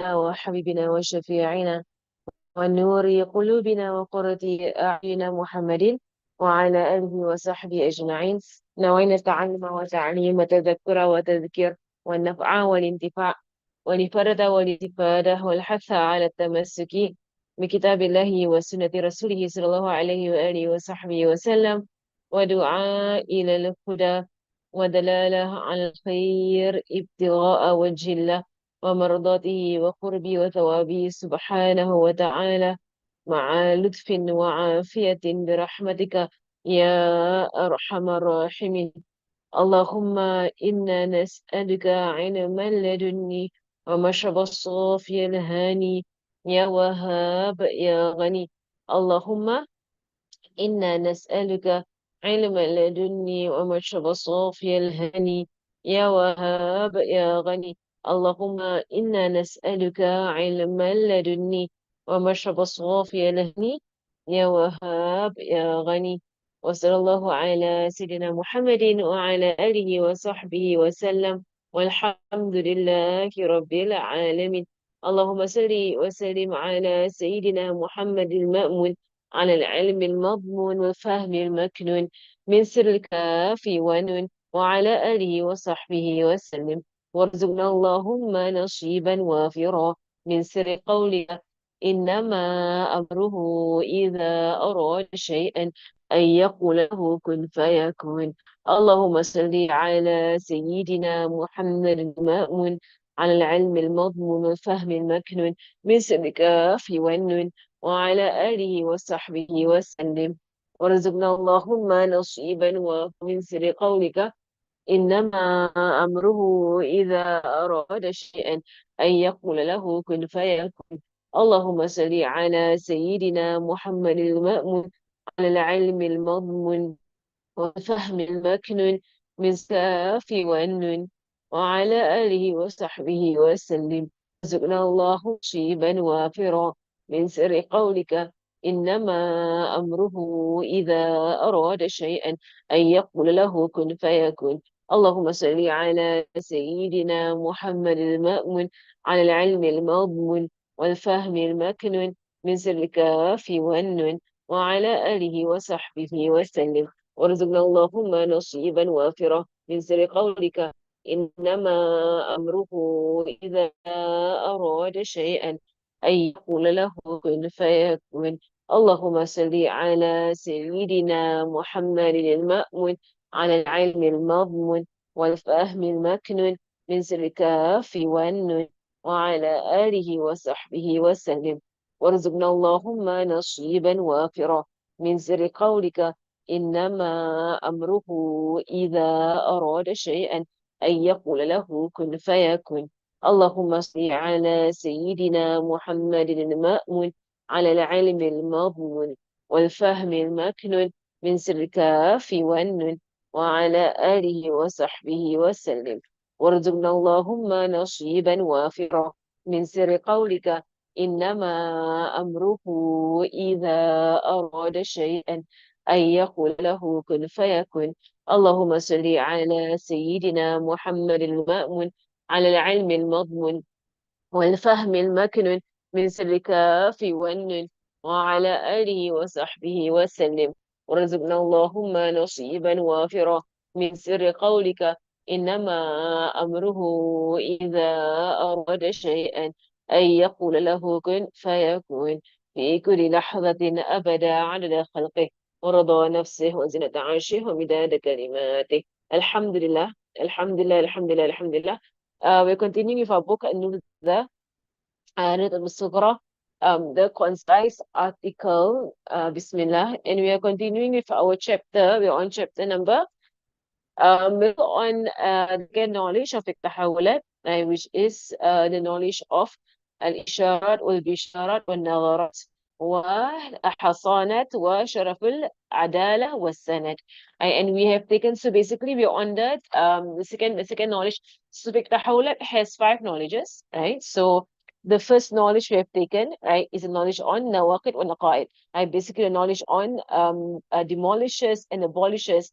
وحبيبنا وشفيعنا ونور قلوبنا وقرة أعيننا محمد وعلى آله وصحبه أجمعين. نوينا التعلم وتعليم وتذكر وتذكير والنفع والانتفاع والفرد والاستفادة والحث على التمسك بكتاب الله وسنة رسوله صلى الله عليه وآله وصحبه وسلم ودعاء إلى الهدى ودلالة على الخير ابتغاء وجه الله ومرضاته وقربه وثوابه سبحانه وتعالى مع لطف وعافية برحمتك يا أرحم الراحمين. اللهم إنا نسألك علما لدني ومشرب الصافي الهاني يا وهاب يا غني. اللهم إنا نسألك علما لدني ومشرب صافي الهني يا وهاب يا غني. اللهم إنا نسألك علما لدني ومشرب صافي الهني يا وهاب يا غني. وصلى الله على سيدنا محمد وعلى آله وصحبه وسلم والحمد لله رب العالمين. اللهم صل وسلم على سيدنا محمد المأمون على العلم المضمون والفهم المكنون من سر الكاف ونون وعلى آله وصحبه وسلم. وارزقنا اللهم نصيبا وافرا من سر قولك إنما أمره إذا أراد شيئا أن يقول له كن فيكون. اللهم صل على سيدنا محمد المأمون على العلم المضمون والفهم المكنون من سر الكاف والنون وعلى آله وصحبه وسلم. ورزقنا اللهم نصيبا ومن سر قولك إنما أمره إذا أراد شيئا أن يقول له كن فيكون. اللهم صل على سيدنا محمد المأمون على العلم المضمون وفهم المكنون من ساف ونن وعلى آله وصحبه وسلم. رزقنا الله شيبا وافرا من سر قولك إنما أمره إذا أراد شيئا أن يقول له كن فيكون. اللهم صل على سيدنا محمد المأمون على العلم المضمون والفهم المكنون من سر الكاف والنون وعلى آله وصحبه وسلم. وارزقنا اللهم نصيبا وافرا من سر قولك إنما أمره إذا أراد شيئا أن يقول له كن فيكون. اللهم صل على سيدنا محمد المأمون على العلم المضمون والفهم المكنون من سر الكاف والنون وعلى آله وصحبه وسلم. وارزقنا اللهم نصيبا وافرا من سر قولك إنما أمره إذا أراد شيئا أن يقول له كن فيكون. اللهم صل على سيدنا محمد المأمون على العلم المضمون والفهم المكنون من سر الكاف والنون وعلى آله وصحبه وسلم. وارزقنا اللهم نصيبا وافرا من سر قولك إنما أمره إذا أراد شيئا أن يقول له كن فيكون. اللهم صل على سيدنا محمد المأمون على العلم المضمون والفهم المكنون من سر الكاف والنون وعلى آله وصحبه وسلم. ورزقنا اللهم نصيبا وافرا من سر قولك إنما أمره إذا أراد شيئا أن يقول له كن فيكون في كل لحظة أبدا عدد خلقه ورضا نفسه وزنة عرشه ومداد كلماته. الحمد لله الحمد لله الحمد لله الحمد لله. We're continuing with our book AnNubdhah and الصغرى, the concise article, Bismillah, and we are continuing with our chapter. We're on chapter number, we're on the knowledge of التحولات, which is the knowledge of الإشارات والبشارات والنظرات وحصانات وشرف العدالة والسند. And we have taken, so basically we're on that, the second knowledge. So التحولات has 5 knowledges, right? So the first knowledge we have taken, right, is a knowledge on nawaqid or naqaid. Right, basically a knowledge on demolishes and abolishes,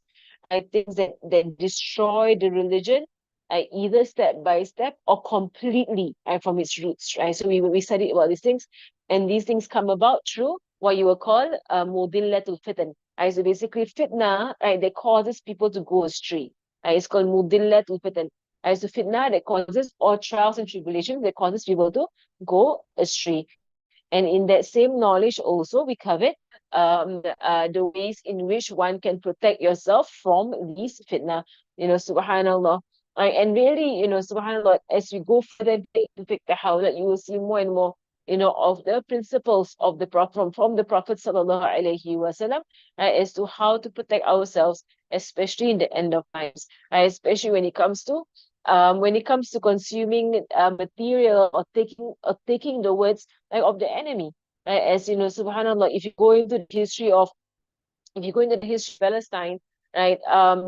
right, things that destroy the religion either step by step or completely from its roots, right? So we studied about these things, and these things come about through what you will call mudillatul fitan. Right? So basically, fitna, right, that causes people to go astray. Right? It's called mudillatul fitan. Right? So fitna that causes, or trials and tribulations that causes people to go astray. And in that same knowledge also, we covered the ways in which one can protect yourself from these fitna. Subhanallah. And really, subhanAllah, as we go further into fiqh tahawulat, you will see more and more, of the principles of the Prophet from the Prophet sallallahu alaihi wasallam, right, as to how to protect ourselves, especially in the end of times, right, especially when it comes to consuming material or taking the words like of the enemy. Right? As you know, subhanAllah, if you go into the history of Palestine, right,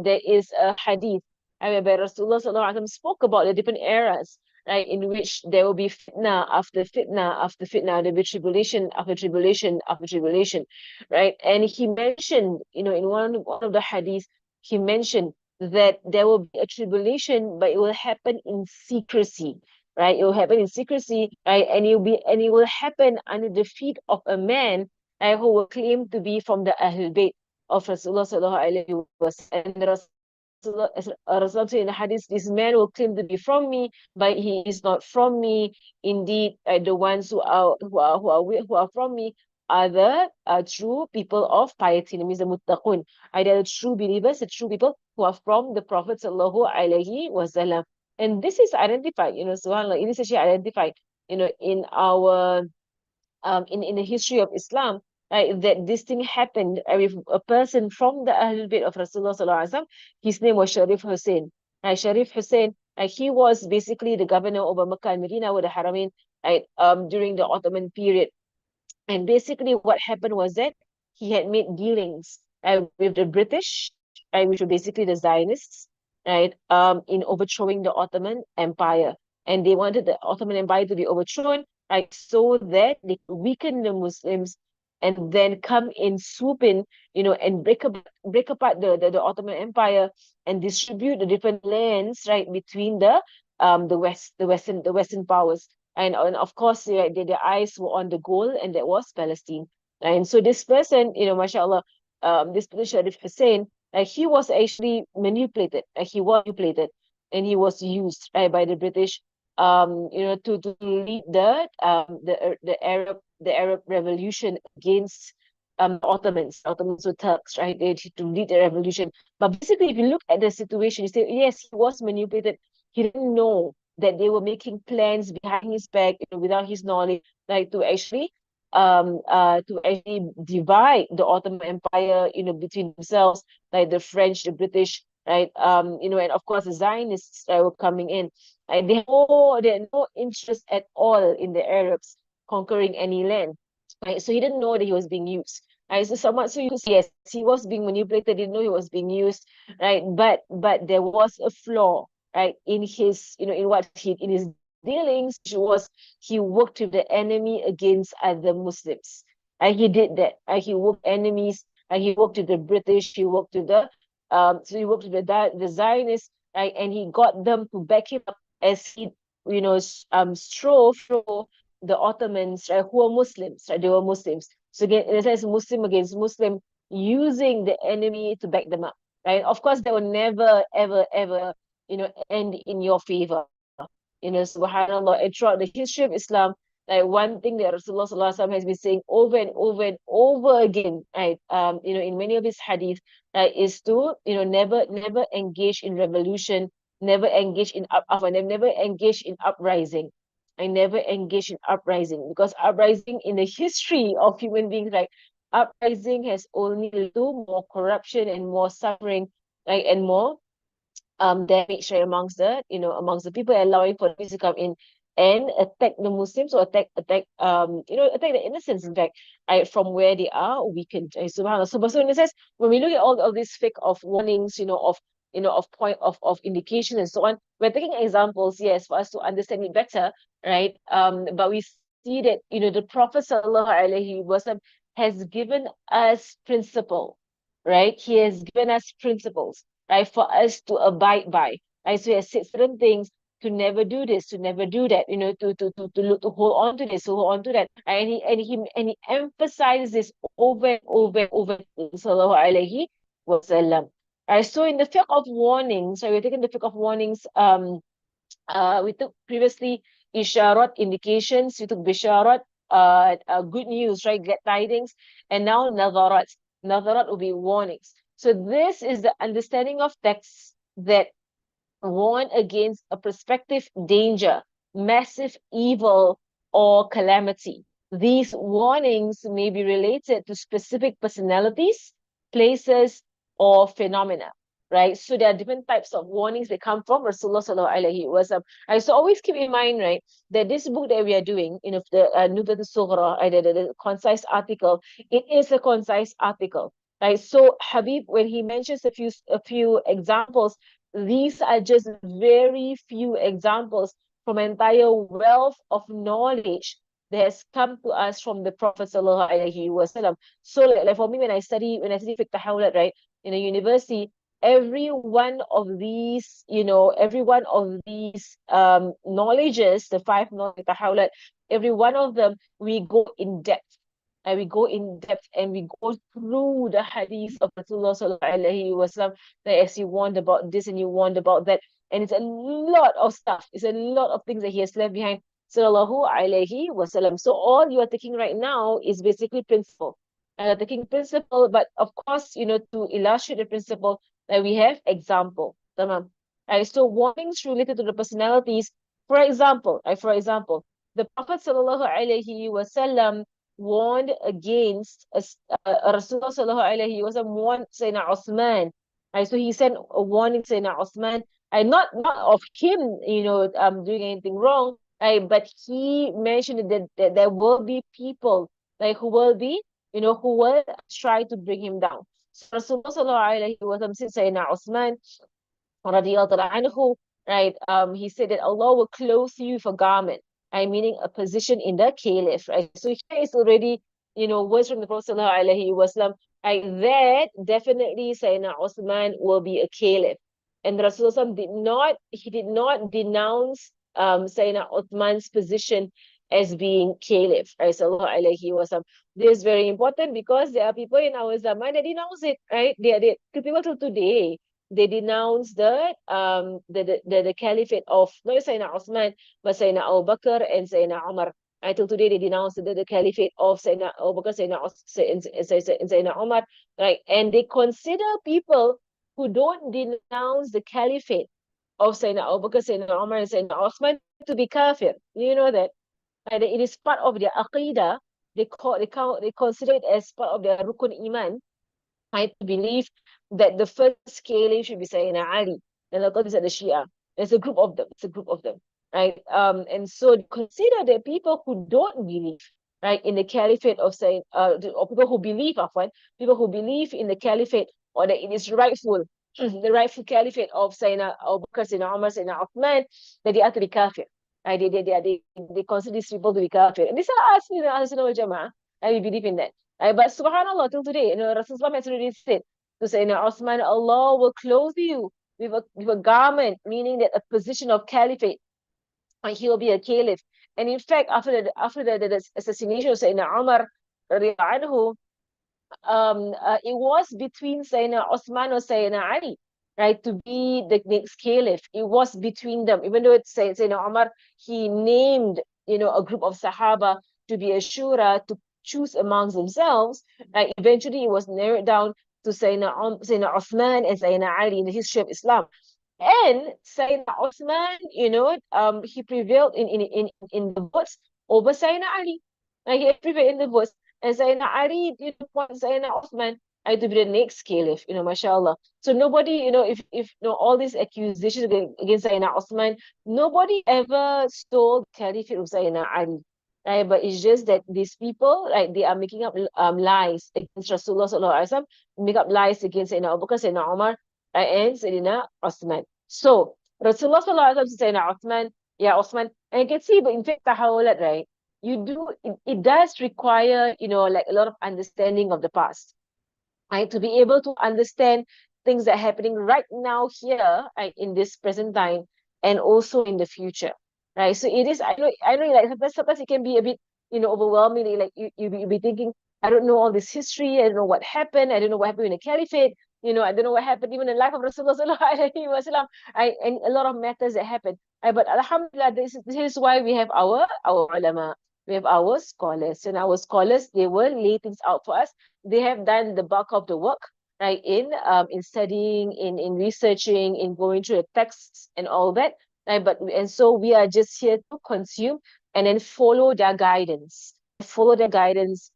there is a hadith whereby Rasulullah sallallahu alaihi wasallam spoke about the different eras, right, in which there will be fitna after fitna after fitna, there will be tribulation after tribulation after tribulation, right? And he mentioned, in one of the hadiths, he mentioned that there will be a tribulation, but it will happen in secrecy, right? It will happen in secrecy, right? And it will happen under the feet of a man, right, who will claim to be from the Ahlul Bayt of Rasulullah sallallahu alaihi wasallam. And Rasulullah said in the hadith, this man will claim to be from me, but he is not from me. Indeed, the ones who are from me are the true people of piety, that means the muttaqun. They are the true believers, the true people who are from the Prophet sallallahu alaihi wasallam. And this is identified, subhanAllah, it is actually identified, in our in the history of Islam, right, that this thing happened with a person from the Ahlul Bayt of Rasulullah sallallahu alaihi wasallam. His name was Sharif Hussein. Sharif Hussein, he was basically the governor over Makkah and Medina with the Haramain, right, during the Ottoman period. And basically, what happened was that he had made dealings with the British, which were basically the Zionists, right, in overthrowing the Ottoman Empire. And they wanted the Ottoman Empire to be overthrown, right, so that they could weaken the Muslims and then come in, swoop in, and break apart the Ottoman Empire and distribute the different lands, right, between the Western powers. And of course, right, their eyes were on the goal, and that was Palestine. And so this person, mashallah, this person, Sharif Hussein, he was actually manipulated. He was manipulated, and he was used, right, by the British, to lead the Arab Revolution against Ottomans were Turks, right? To lead the revolution. But basically, if you look at the situation, you say, yes, he was manipulated. He didn't know that they were making plans behind his back, without his knowledge, like to actually divide the Ottoman Empire, between themselves, like the French, the British, right? And of course the Zionists were coming in. They had no interest at all in the Arabs conquering any land. Right? So he didn't know that he was being used. Right? So somewhat so used, yes, he was being manipulated, didn't know he was being used, right? But there was a flaw, right, in his, in his dealings, which was he worked with the enemy against other Muslims. And he did that. He worked enemies, he worked with the British, he worked with the Zionists, right? And he got them to back him up as he, strove through the Ottomans, right, who were Muslims, right? They were Muslims. So again, in a sense, Muslim against Muslim, using the enemy to back them up, right? Of course, they will never, ever, ever, end in your favor. Subhanallah. And throughout the history of Islam, like one thing that Rasulullah sallallahu alaihi wasallam has been saying over and over and over again, right? In many of his hadith, is to, never engage in revolution, never engage in never engage in uprising. I never engage in uprising, because uprising in the history of human beings, like uprising has only led to more corruption and more suffering, right, and more damage, right, amongst the people, allowing for the to come in and attack the Muslims, or attack the innocents, in fact, right, from where they are weakened. Subhanallah. So in a sense, when we look at all of these fake of warnings, of point of indication and so on, we're taking examples, yes, for us to understand it better, right? But we see that, the Prophet sallallahu alaihi wasallam has given us principle, right? He has given us principles, right, for us to abide by, I so he has said certain things to never do this, to never do that, to hold on to this, to hold on to that. And he emphasizes this over and over and over, sallallahu alaihi wasallam. So in the fiqh of warnings, so we're taking the fiqh of warnings, we took previously isharat, indications, we took bisharat, good news, right? Glad tidings, and now nadarat. Nadarat will be warnings. So this is the understanding of texts that warn against a prospective danger, massive evil, or calamity. These warnings may be related to specific personalities, places, or phenomena. Right, so there are different types of warnings that come from Rasulullah Sallallahu Alaihi Wasallam. So always keep in mind, right, that this book that we are doing, the AnNubdhah Sughra, the concise article, it is a concise article, right? So Habib, when he mentions a few examples, these are just very few examples from an entire wealth of knowledge that has come to us from the Prophet Sallallahu Alaihi Wasallam. So like for me, when I study fiqh tahawulat, right, in a university, every one of these knowledges, the five knowledge tahawulat, every one of them, we go in depth. And we go in depth and we go through the hadith of Rasulullah Sallallahu Alaihi Wasallam, that as you warned about this and you warned about that. And it's a lot of stuff. It's a lot of things that he has left behind. Sallallahu Alaihi Wasallam. So all you are taking right now is basically principle. Taking principle, but of course, to illustrate the principle, that we have example. Tamam. So warnings related to the personalities. For example, the Prophet Sallallahu Alaihi Wasallam warned against Rasulullah Sallallahu Alaihi Wasallam warned Sayyidina Uthman. So he sent a warning to Sayyidina Uthman, not of him, doing anything wrong, but he mentioned that there will be people who will try to bring him down. So Rasulullah Sallallahu Alaihi Wasallam said Sayyidina Uthman radiallahu anhu, right? He said that Allah will clothe you with a garment, meaning a position in the caliph, right? So here is already, words from the Prophet Sallallahu Alaihi Wasallam, that definitely Sayyidina Uthman will be a caliph. And Rasulullah did not denounce Sayyidina Uthman's position as being caliph, right? Sallallahu Alaihi Wasallam. This is very important because there are people in our zaman that denounce it, right? They people till today, they denounce the caliphate of not Sayyidina Uthman, but Sayyidina Abu Bakr and Sayyidina Umar. Until today, they denounce the caliphate of Sayyidina Abu Bakr, and Sayyidina Umar, right? And they consider people who don't denounce the caliphate of Sayyidina Abu Bakr, Sayyidina Umar, and Sayyidina Uthman to be kafir. You know that? Right? It is part of their aqidah. They consider it as part of their rukun iman. I believe that the first caliph should be Sayyidina Ali. And of course, these are the Shia. There's a group of them. It's a group of them, right? And so consider that people who don't believe, right, in the caliphate of Sayyid, or people who believe, people who believe in the caliphate, or that it is rightful, the rightful caliphate of Sayyidina Abu Bakr, Sayyidina Umar, Sayyidina Uthman, that they are to be kafir. Right? They consider these people to be kafir. And these are us, Ahlus Sunnah wal Jama'ah. We believe in that. But subhanAllah, till today, Rasulullah has already said to Sayyidina Uthman, Allah will clothe you with a garment, meaning that a position of caliphate, and he will be a caliph. And in fact, after the assassination of Sayyidina Umar, anhu, it was between Sayyidina Uthman or Sayyidina Ali, right, to be the next caliph. It was between them, even though it's Sayyidina Umar, he named, a group of Sahaba to be a shura, to choose amongst themselves. Eventually, it was narrowed down to Sayyidina Uthman and Sayyidina Ali in the history of Islam. And Sayyidina Uthman, he prevailed in the votes over Sayyidina Ali. He prevailed in the votes. And Sayyidina Ali, points Sayyidina Uthman to be the next caliph, mashallah. So nobody, if all these accusations against Sayyidina Uthman, nobody ever stole the caliphate of Sayyidina Ali. Right? But it's just that these people, they are making up lies against Rasulullah Sallallahu Alaihi Wasallam, make up lies against Sayyidina Abu Bakr, Sayyidina Umar, and Sayyidina Uthman. So Rasulullah Sallallahu Alaihi Wasallam said, Sayyidina Uthman, yeah, Uthman, and you can see, but in fact, tahawulat, right? It does require, a lot of understanding of the past, right? To be able to understand things that are happening right now here, right, in this present time, and also in the future, right? So it is, I know, like sometimes it can be a bit, overwhelming. Like you be thinking, I don't know all this history. I don't know what happened. I don't know what happened in the caliphate. I don't know what happened even in the life of Rasulullah sallallahu alaihi wasallam. And a lot of matters that happen. But Alhamdulillah, this is why we have our ulama, we have our scholars, and our scholars, they will lay things out for us. They have done the bulk of the work, right? In studying, in researching, in going through the texts and all that, right? And so we are just here to consume and then follow their guidance,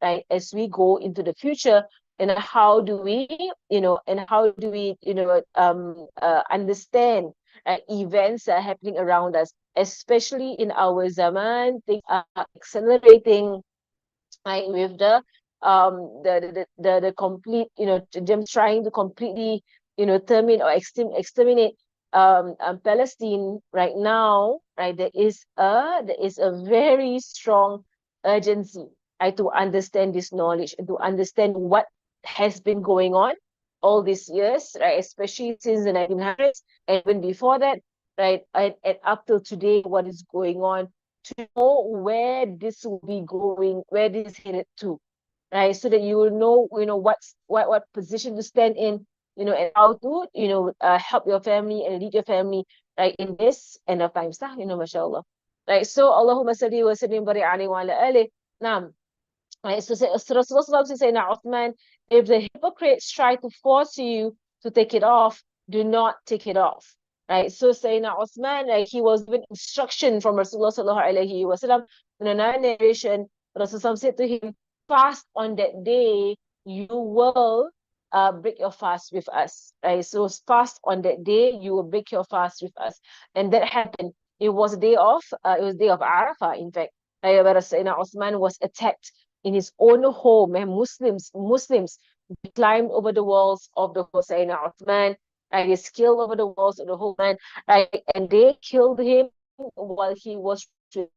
right, as we go into the future. And how do we, understand events that are happening around us, especially in our zaman. Things are accelerating, right, with the complete, them trying to completely, terminate or exterminate Palestine right now, right? There is a very strong urgency, right, to understand this knowledge and to understand what has been going on all these years, right, especially since the 1900s and even before that, right, and up till today, what is going on, to know where this will be going, where this is headed to, right? So that you will know, what position to stand in, and how to, help your family and lead your family, right, in this end of times, mashallah. Right. So Allahumma salli wa sallim barik alayhi wa ala alihi. Now, right, so Rasulullah says, Uthman, if the hypocrites try to force you to take it off, do not take it off. Right. So Sayyidina Uthman, like, he was given instruction from Rasulullah sallallahu alaihi wasallam. In another narration, Rasulullah said to him, fast on that day, you will break your fast with us. Right. So fast on that day, you will break your fast with us. And that happened. It was day of Arafah, in fact. Where Sayyidina Uthman was attacked in his own home, and Muslims climbed over the walls of the Hussein Uthman, and they scaled over the walls of the whole man, right? And they killed him while he was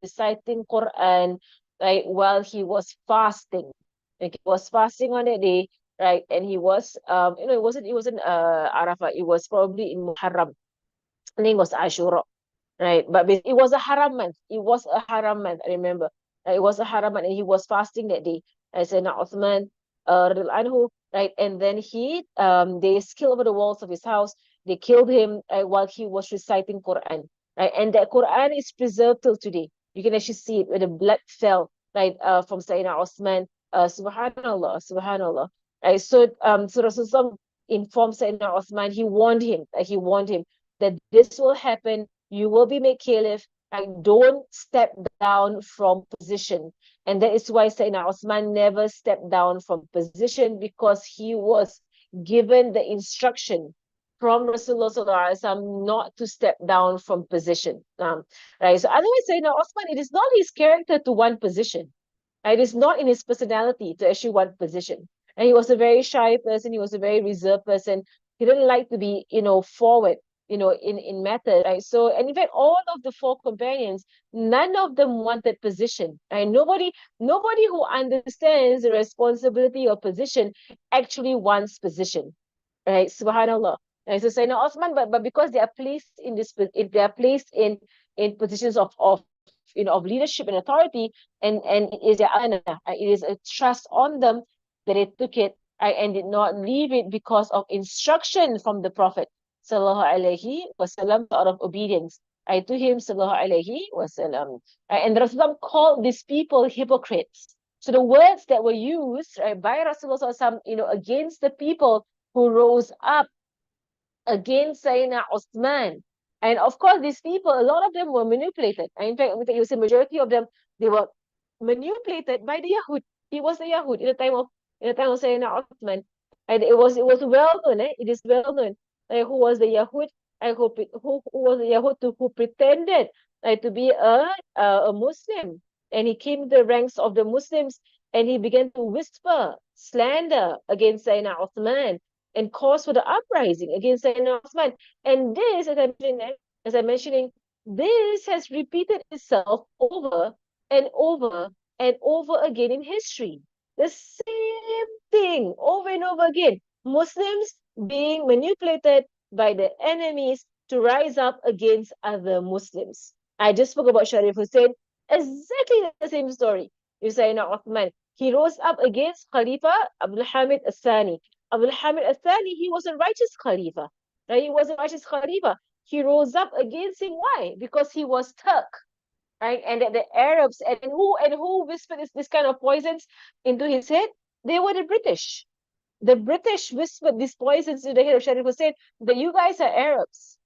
reciting Quran, right? While he was fasting. Like, he was fasting on that day, right? And he was, it wasn't Arafah, it was probably in Muharram. I think it was Ashura, right? But it was a haram month. It was a haram month, I remember. It was a haram month, and he was fasting that day. As Sayyidina Uthman, anhu, right? And then they scaled over the walls of his house. They killed him, while he was reciting Quran, right? And that Quran is preserved till today. You can actually see it where the blood fell, right, from Sayyidina Uthman. Subhanallah, Subhanallah. Right? So Rasulullah informed Sayyidina Uthman. He warned him that this will happen. You will be made caliph. Like, don't step down from position. And that is why Sayyidina Osman never stepped down from position, because he was given the instruction from Rasulullah Sallallahu Alaihi Wasallam not to step down from position. Right. So otherwise, Sayyidina Osman, it is not his character to one position. It is not in his personality to actually one position. And he was a very shy person. He was a very reserved person. He didn't like to be, forward, in matter, right? So, and in fact, all of the four companions, none of them wanted position, right? Nobody who understands the responsibility of position actually wants position, right? Subhanallah. Right? So Sayyidina Osman, but because they are placed in they are placed in positions of leadership and authority, and it is their honor, right? It is a trust on them that they took it, right, and did not leave it because of instruction from the Prophet sallallahu alaihi wasallam, out of obedience, right, to him sallallahu alaihi wasallam. Right? And Rasulullah called these people hypocrites. So the words that were used, right, by Rasulullah sallallahu alaihi wasallam, against the people who rose up against Sayyidina Osman. And of course, these people, a lot of them were manipulated. And in fact, you see, majority of them, they were manipulated by the Yahud. He was the Yahud in the time of Sayyidina Osman. And it was well known, it is well known, who was the Yahud, who was the Yahud who pretended, to be a Muslim. And he came to the ranks of the Muslims, and he began to whisper slander against Sayyidina Osman, and cause for the uprising against Sayyidina Osman. And this, as I'm mentioning, this has repeated itself over and over and over again in history. The same thing over and over again. Muslims being manipulated by the enemies to rise up against other Muslims. I just spoke about Sharif Hussein, exactly the same story. You say now Uthman, he rose up against Khalifa Abdul Hamid Al-Thani. Abdul Hamid Al-Thani, he was a righteous Khalifa. Right? He was a righteous Khalifa. He rose up against him. Why? Because he was Turk, right? And that the Arabs and who whispered this kind of poisons into his head? They were the British. The British whispered these poisons into the head of Sharif Hussein that you guys are Arabs.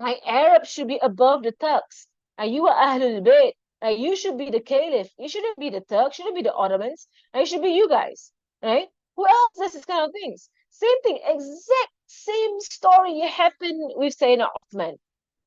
Like Arabs should be above the Turks. And you are Ahlul Bayt. Like you should be the Caliph. You shouldn't be the Turks. Shouldn't be the Ottomans. And it should be you guys, right? Who else does this kind of things? Same thing, exact same story happened with Sayyidina Uthman,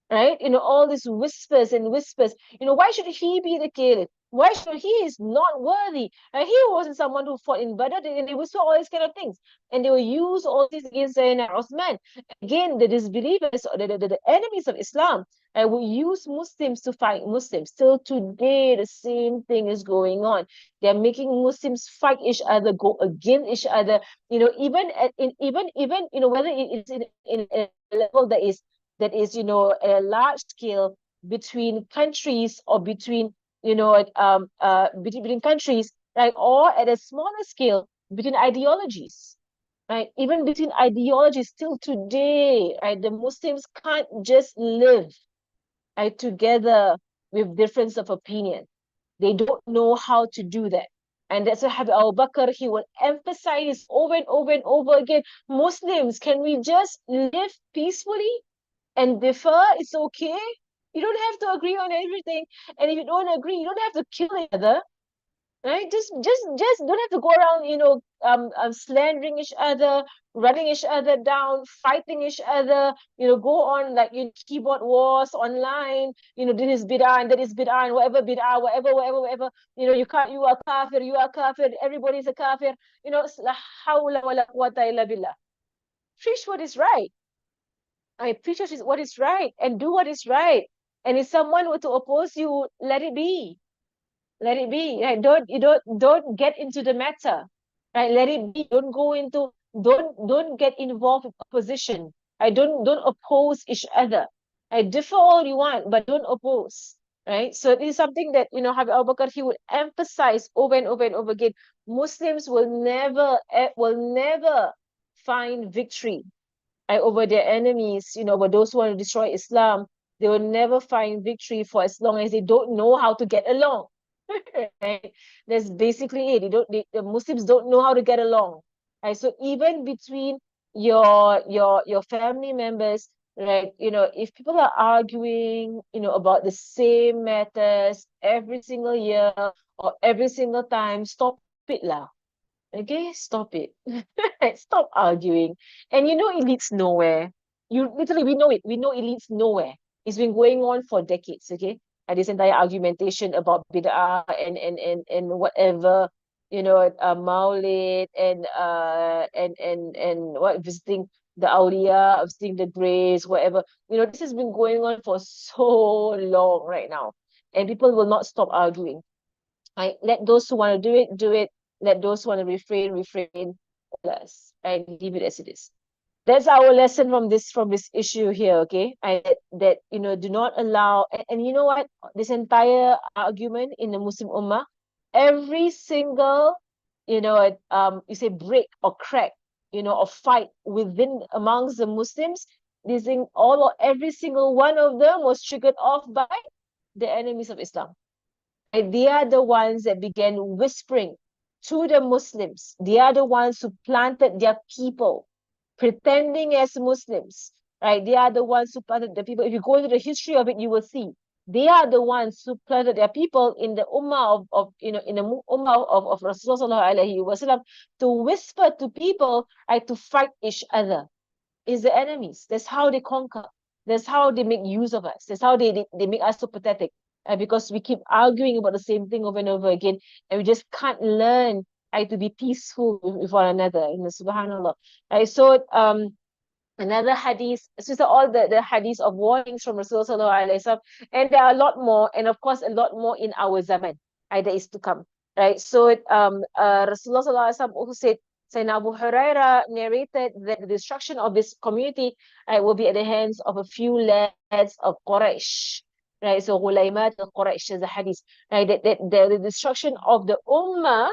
right? All these whispers and whispers. Why should he be the caliph? Why should he is not worthy? And he wasn't someone who fought in Badr, and they whisper all these kind of things. And they will use all this against Sayyidina Uthman. Again, the disbelievers or the enemies of Islam will use Muslims to fight Muslims. Till today, the same thing is going on. They're making Muslims fight each other, go against each other. Even whether it's in a level that is a large scale between countries or between countries, right? Or at a smaller scale between ideologies, right? Even between ideologies till today, right? The Muslims can't just live, right, together with difference of opinion. They don't know how to do that. And that's why Habib Abu Bakr, he will emphasize over and over and over again, Muslims, can we just live peacefully and differ? It's okay. You don't have to agree on everything. And if you don't agree, you don't have to kill each other, right? Just don't have to go around, slandering each other, running each other down, fighting each other, go on like keyboard wars online, this is bid'ah and that is bid'ah and whatever bid'ah, whatever, you are kafir, everybody's a kafir, la hawla wa la quwwata illa billah. Preach what is right. I preach what is right and do what is right. And if someone were to oppose you, let it be. Let it be. Right? Don't get into the matter. Right? Let it be. Don't get involved in opposition. I don't oppose each other. I differ all you want, but don't oppose. Right? So it is something that Habib Abu Bakr, he would emphasize over and over and over again. Muslims will never find victory, right, over their enemies, over those who want to destroy Islam. They will never find victory for as long as they don't know how to get along. Right? That's basically it. The Muslims don't know how to get along. Right? So even between your family members, right? If people are arguing, about the same matters every single year or every single time, stop it lah. Okay, stop it. Stop arguing. And it leads nowhere. We know it. We know it leads nowhere. It's been going on for decades, okay? And this entire argumentation about bid'ah and whatever, Maulid and what visiting the awliya, visiting the graves, whatever. This has been going on for so long right now. And people will not stop arguing. Right? Let those who want to do it, do it. Let those who want to refrain, less. Right? Leave it as it is. That's our lesson from this issue here, okay? That do not allow, and you know what? This entire argument in the Muslim Ummah, every single, you say break or crack, or fight within amongst the Muslims, this thing, every single one of them was triggered off by the enemies of Islam. And they are the ones that began whispering to the Muslims. They are the ones who planted their people, pretending as Muslims. Right? They are the ones who planted the people. If you go into the history of it, you will see they are the ones who planted their people in the ummah in the ummah of Rasulullah alaihi wasallam to whisper to people, right, to fight each other. Is the enemies. That's how they conquer. That's how they make use of us. That's how they make us so pathetic. Because we keep arguing about the same thing over and over again, and we just can't learn, right, to be peaceful with one another. Subhanallah. Right, so another hadith, so all the hadiths of warnings from Rasulullah, and there are a lot more, and of course a lot more in our zaman, right, that is to come. Right. So Rasulullah also said, Sayyidina Abu Huraira narrated that the destruction of this community, right, will be at the hands of a few lads of Quraysh. Right, so Ghulaimat al-Quraysh is a hadith. Right, that the destruction of the ummah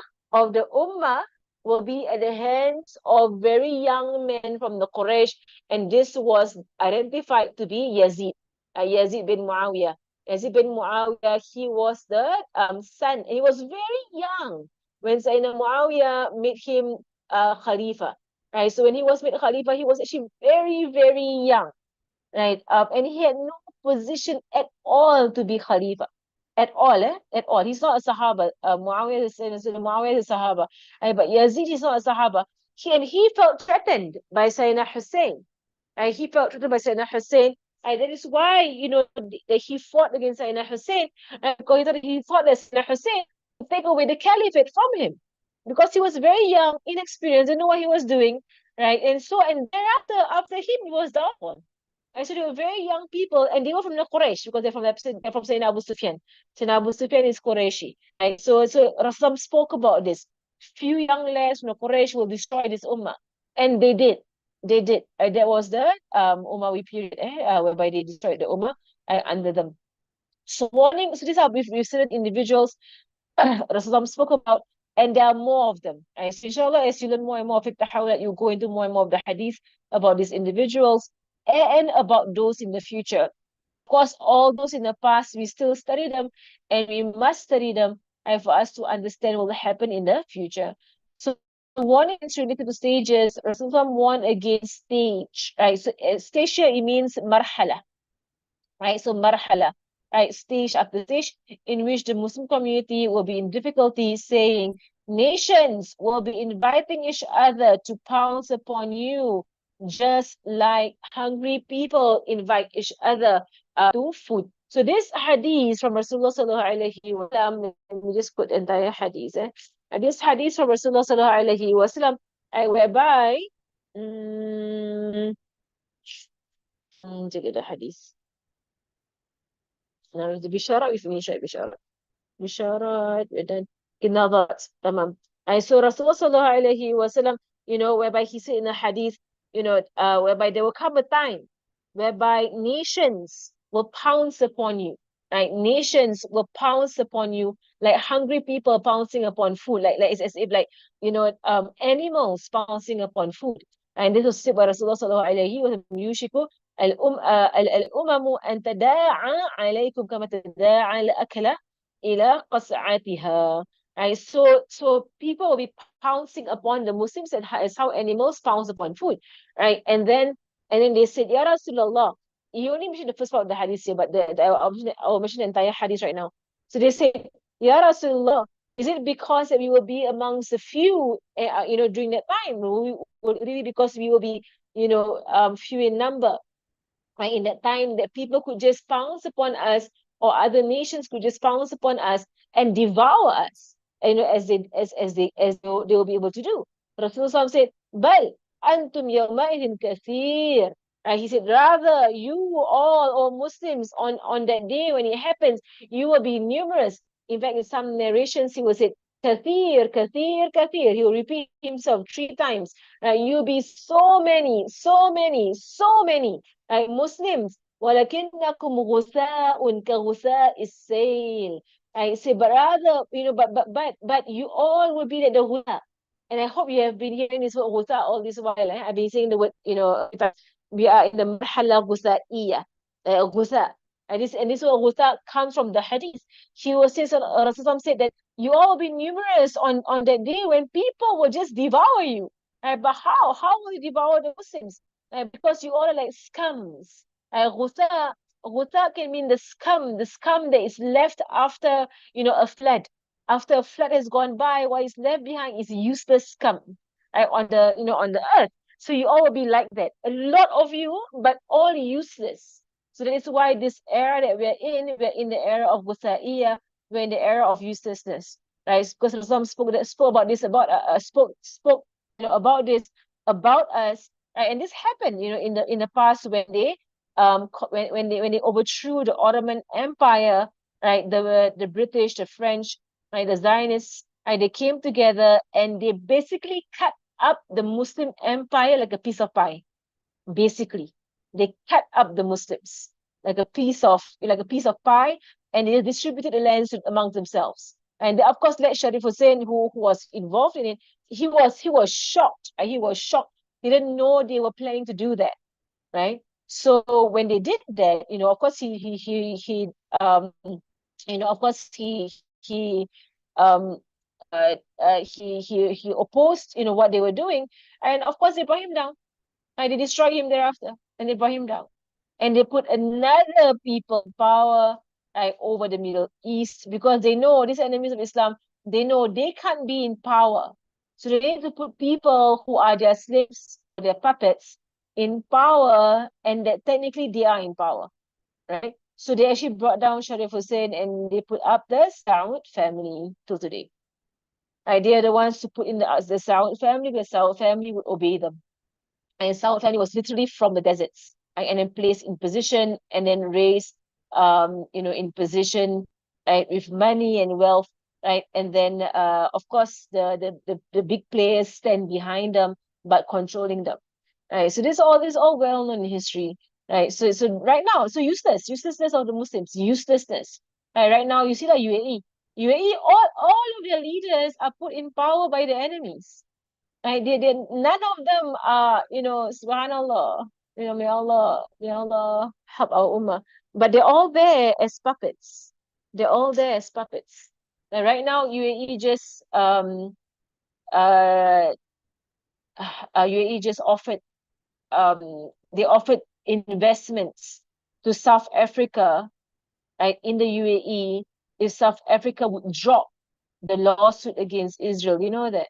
will be at the hands of very young men from the Quraysh, and this was identified to be Yazid, Yazid bin Muawiyah. Yazid bin Muawiyah, he was the son. He was very young when Sayyidina Muawiyah made him Khalifa. Right. So when he was made Khalifa, he was actually very, very young. Right. And he had no position at all to be Khalifa. At all, eh? At all. He's not a Sahaba. Muawiyah is a Sahaba. Right? But Yazid is not a Sahaba. And he felt threatened by Sayyidina Hussein. He felt threatened by Sayyidina Hussein. And that is why, that he fought against Sayyidina Hussein. Because he thought he fought that Sayyidina Hussein to take away the caliphate from him. Because he was very young, inexperienced, didn't know what he was doing. Right? And thereafter, after him, he was downfall. And so they were very young people, and they were from the Quraysh because they're from Sayyidina Abu Sufyan. Sayyidina Abu Sufyan is Qurayshi. Right? So Rasul spoke about this. Few young lads from the Quraysh will destroy this ummah. And they did. They did. That was the Umayyads period, whereby they destroyed the ummah under them. So warning, so these are with certain individuals Rasulullah spoke about, and there are more of them. Right? So inshallah, as you learn more and more of it, that you go into more and more of the hadith about these individuals and about those in the future. Of course, all those in the past, we still study them, and we must study them and for us to understand what will happen in the future. So warning is related to stages. Rasulullah warned against stage. Right? So stage here, it means marhala. Right? So marhala, right? Stage after stage in which the Muslim community will be in difficulty, saying nations will be inviting each other to pounce upon you, just like hungry people invite each other to food. So this hadith from Rasulullah sallallahu alaihi wasallam, let me just put the entire hadith. This hadith from Rasulullah sallallahu alaihi wasallam, whereby, the hadith. The Bishara, we finish at Bishara. Bishara, and then Kinadat, tamam. And so Rasulullah sallallahu alayhi wasallam, whereby he said in the hadith, whereby there will come a time whereby nations will pounce upon you. Right? Nations will pounce upon you like hungry people pouncing upon food. Like it's as if animals pouncing upon food. And this was said by Rasulullah sallallahu alayhi wa sallam, yushiku الأمم أن تداعى عليكم كما تداعى الأكلة إلى قصعتها. Right? So people will be pouncing upon the Muslims as how animals pounce upon food. Right? And then they said, Ya Rasulullah, you only mentioned the first part of the hadith here, but I'll mention the entire hadith right now. So they said, Ya Rasulullah, is it because that we will be amongst the few, during that time? Really because we will be, few in number? Right? In that time, that people could just pounce upon us, or other nations could just pounce upon us and devour us, as they will be able to do. Rasulullah said, "Bal antum yawma'idhin kathir." He said, rather, you all Muslims on that day when it happens, you will be numerous. In fact, in some narrations, he will say, Kathir, Kathir, Kathir. He will repeat himself 3 times. You'll be so many, so many, so many. Muslims, ولكنكم غثاء كغثاء السيل. I say, but rather, but you all will be like the ghutha. And I hope you have been hearing this word ghutha all this while. I've been saying the word, we are in the marhala ghutha'iyya, ghutha. And this word ghutha comes from the hadith. Rasulullah said that you all will be numerous on that day when people will just devour you. But how? How will you devour the Muslims? Because you all are like scums. Ghutha can mean the scum that is left after, a flood. After a flood has gone by, what is left behind is useless scum, on the earth. So you all will be like that. A lot of you, but all useless. So that is why this era that we're in the era of Ghutha'iyya, we're in the era of uselessness. Right? Because some spoke about this, about about us. Right? And this happened, in the past when they when they overthrew the Ottoman Empire, right? The British, the French, right? The Zionists, right? They came together and they basically cut up the Muslim empire like a piece of pie. Basically, they cut up the Muslims like a piece of pie, and they distributed the lands among themselves. And they, of course, let Sharif Hussein, who was involved in it, he was shocked. He was shocked. He didn't know they were planning to do that, right? So when they did that, of course of course he um he opposed what they were doing, and of course they brought him down, and they destroyed him thereafter, and they brought him down, and they put another people in power over the Middle East, because they know these enemies of Islam, they know they can't be in power, so they need to put people who are their slaves, their puppets, in power, and that technically they are in power, right? So they actually brought down Sharif Hussein, and they put up the Saud family till today. They are the ones to put in the Saud family, because Saud family would obey them. And Saud family was literally from the deserts, right? And then placed in position, and then raised, in position, right, with money and wealth, right? And then, of course, the big players stand behind them, but controlling them, right? So this all well known in history, right? So right now, so uselessness of the Muslims, uselessness. Right now, you see that UAE, all of their leaders are put in power by the enemies. Right? None of them are, subhanallah, may Allah help our ummah. But they're all there as puppets. They're all there as puppets. Like right now, uh, UAE just offered, they offered investments to South Africa, right, in the UAE, if South Africa would drop the lawsuit against Israel. You know that?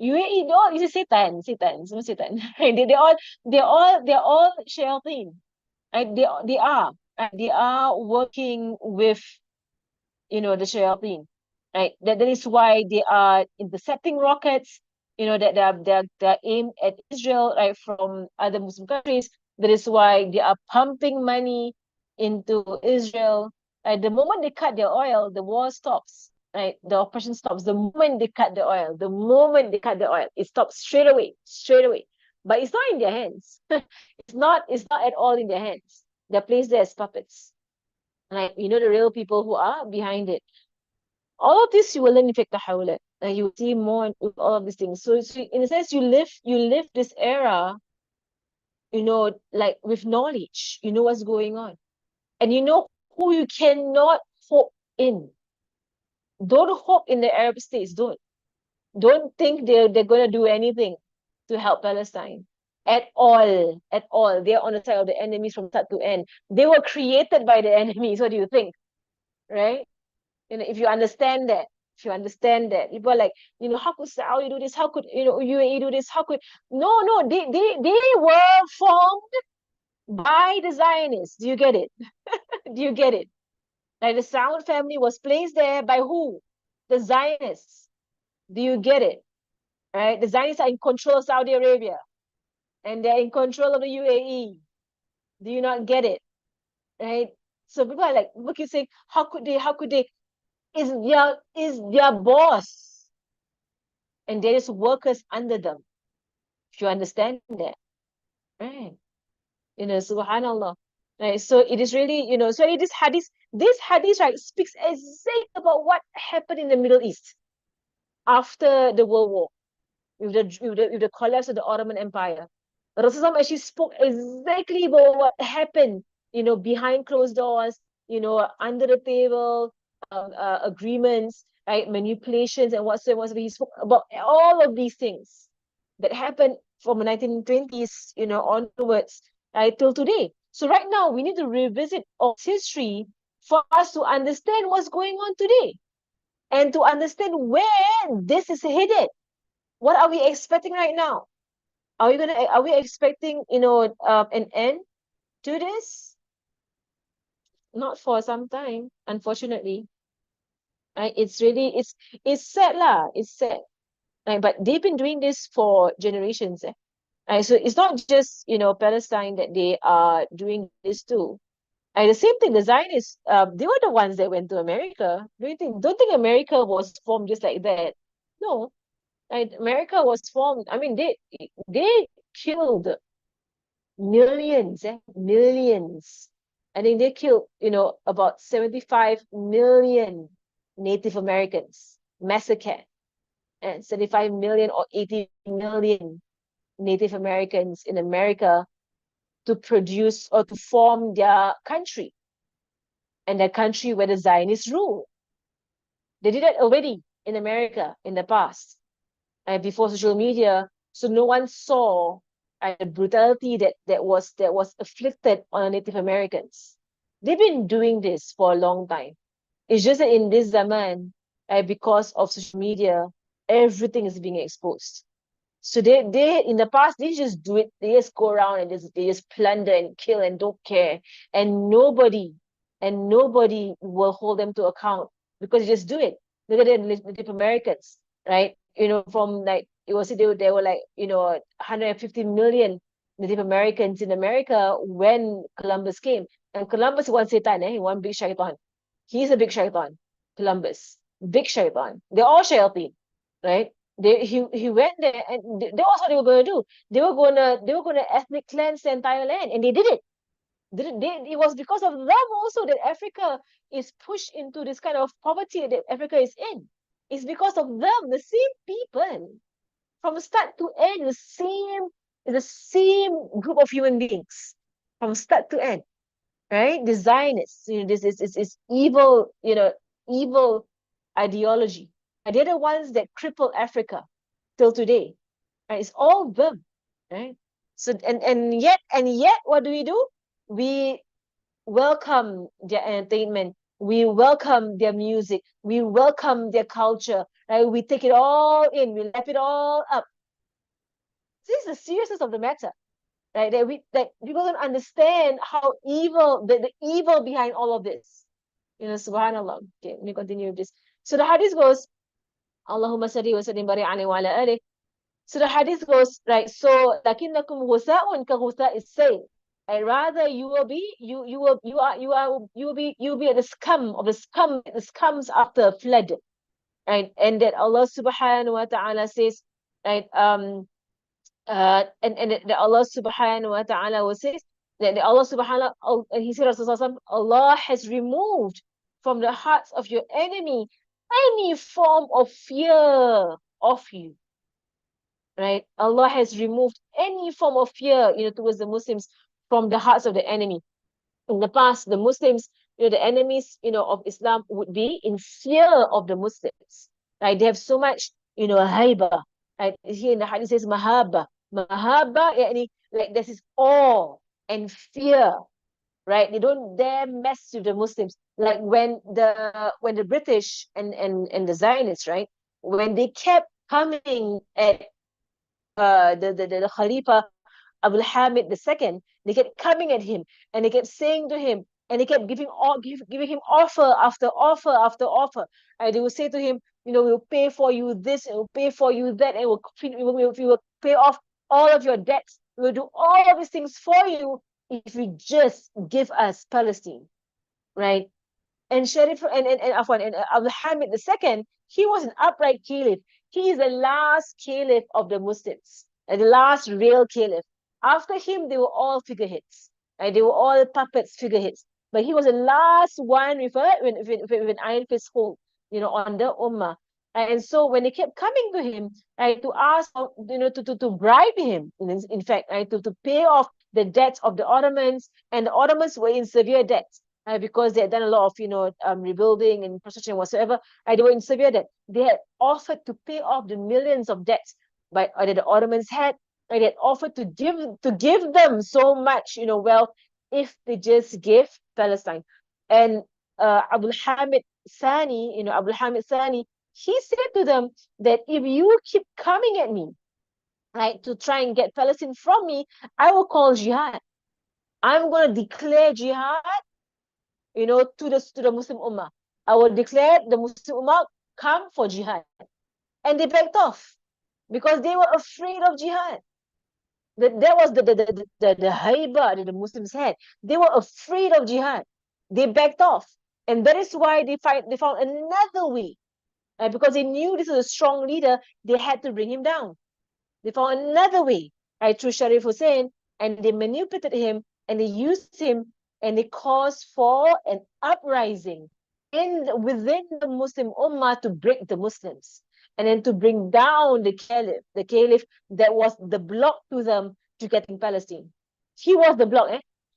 UAE, no, this is Satan, semua Satan. They're all shayateen. Right? They are working with, the shayateen. Right? That is why they are intercepting rockets, that are aimed at Israel, right, from other Muslim countries. That is why they are pumping money into Israel. Right? The moment they cut their oil, the war stops. Right? The operation stops. The moment they cut the oil, it stops straight away, straight away. But it's not in their hands. It's not at all in their hands. They're placed there as puppets. Like, the real people who are behind it. All of this you will learn in fiqh tahawulat. You will see more with all of these things. So in a sense, you live this era, like with knowledge. You know what's going on. And you know who you cannot hope in. Don't hope in the Arab states. Don't think they're gonna do anything to help Palestine. At all. At all. They're on the side of the enemies from start to end. They were created by the enemies. What do you think? Right? If you understand that, people are like, how could Saudi do this? How could UAE do this? How could no, they were formed by the Zionists. Do you get it? Do you get it? Like the Saud family was placed there by who? The Zionists. Do you get it? Right? The Zionists are in control of Saudi Arabia, and they're in control of the UAE. Do you not get it? Right? So people are like, look, you say, how could they? How could they? Is their boss, and there is workers under them. If you understand that, right? Subhanallah. Right. So it is really, so this hadith, right, speaks exactly about what happened in the Middle East after the World War, with the collapse of the Ottoman Empire. Rasulullah actually spoke exactly about what happened, behind closed doors, under the table, agreements, right, manipulations, and whatsoever. He spoke about all of these things that happened from the 1920s, onwards, right, till today. So right now, we need to revisit all history for us to understand what's going on today, and to understand where this is headed. What are we expecting right now? Are we expecting, an end to this? Not for some time, unfortunately. Right? It's sad lah. It's sad. Right? But they've been doing this for generations. Right? So it's not just, Palestine that they are doing this too. And the same thing, the Zionists, they were the ones that went to America. Don't think America was formed just like that? No. Right? America was formed. I mean, they killed millions, millions. I think they killed, about 75 million Native Americans, massacred, and 75 million or 80 million Native Americans in America to produce or to form their country and their country where the Zionists rule. They did that already in America in the past, before social media, so no one saw the brutality that was afflicted on Native Americans. They've been doing this for a long time. It's just that in this zaman, because of social media, everything is being exposed. So they in the past they just do it. They just go around and they just plunder and kill and don't care, and nobody will hold them to account because they just do it. Look at the Native Americans, right? From like it was they were like 150 million Native Americans in America when Columbus came, and Columbus is one Satan, one big shaitan. He's a big shaitan. Columbus, big shaitan. They're all shayateen, right? He went there and that was what they were going to do. They were gonna ethnic cleanse the entire land, and they did it. It was because of them also that Africa is pushed into this kind of poverty that Africa is in. It's because of them, the same people, from start to end, the same group of human beings, from start to end, right? The Zionists, this is evil, evil ideology. And they're the ones that cripple Africa till today. Right? It's all them, right? So and yet, what do? We welcome their entertainment. We welcome their music. We welcome their culture. Right? We take it all in. We lap it all up. This is the seriousness of the matter, right? That people don't understand how evil the evil behind all of this. Subhanallah. Okay, let me continue with this. So the hadith goes, Allahumma salli wa sallim bari alayhi wa ala alihi. So the hadith goes, right, so lakinnakum ghusa'un ka ghusa'i sayl. And rather you will be at the scum of the scums after a flood. Right? And that Allah subhanahu wa ta'ala says, right, and that Allah subhanahu wa ta'ala will say that Allah subhanahu, he said, Allah has removed from the hearts of your enemy any form of fear of you. Right? Allah has removed any form of fear, towards the Muslims from the hearts of the enemy. In the past, the Muslims, the enemies, of Islam would be in fear of the Muslims. Right? They have so much, haiba. Right? Here in the hadith says mahaba. Mahaba, like this is awe and fear. Right? They don't dare mess with the Muslims. Like when the British and the Zionists, right? When they kept coming at the Khalifa Abdul Hamid II, they kept coming at him and they kept saying to him, and they kept giving him offer after offer after offer. And they would say to him, we'll pay for you this and we'll pay for you that, and we will pay off all of your debts. We'll do all of these things for you if you just give us Palestine, right? And Sharif and Abdul Hamid II, he was an upright caliph. He is the last caliph of the Muslims, and the last real caliph. After him, they were all figureheads. Right? They were all puppets, figureheads. But he was the last one with an iron fist hold, on the Ummah. And so when they kept coming to him, right, to ask, to bribe him, in fact, right, to pay off the debts of the Ottomans, and the Ottomans were in severe debt, because they had done a lot of, rebuilding and construction whatsoever. They were in severe debt. They had offered to pay off the millions of debts that the Ottomans had. They had offered to give them so much, wealth, if they just gave Palestine. And Abdul Hamid Sani, he said to them that if you keep coming at me, right, to try and get Palestine from me, I will call jihad. I'm going to declare jihad, to the Muslim Ummah. I will declare the Muslim Ummah come for jihad. And they backed off because they were afraid of jihad. That was the haiba that the Muslims had. They were afraid of jihad. They backed off. And that is why they found another way, because they knew this was a strong leader, they had to bring him down. They found another way, right, through Sharif Hussein, and they manipulated him and they used him and they caused for an uprising within the Muslim Ummah to break the Muslims and then to bring down the caliph that was the block to them to getting Palestine. He was the block,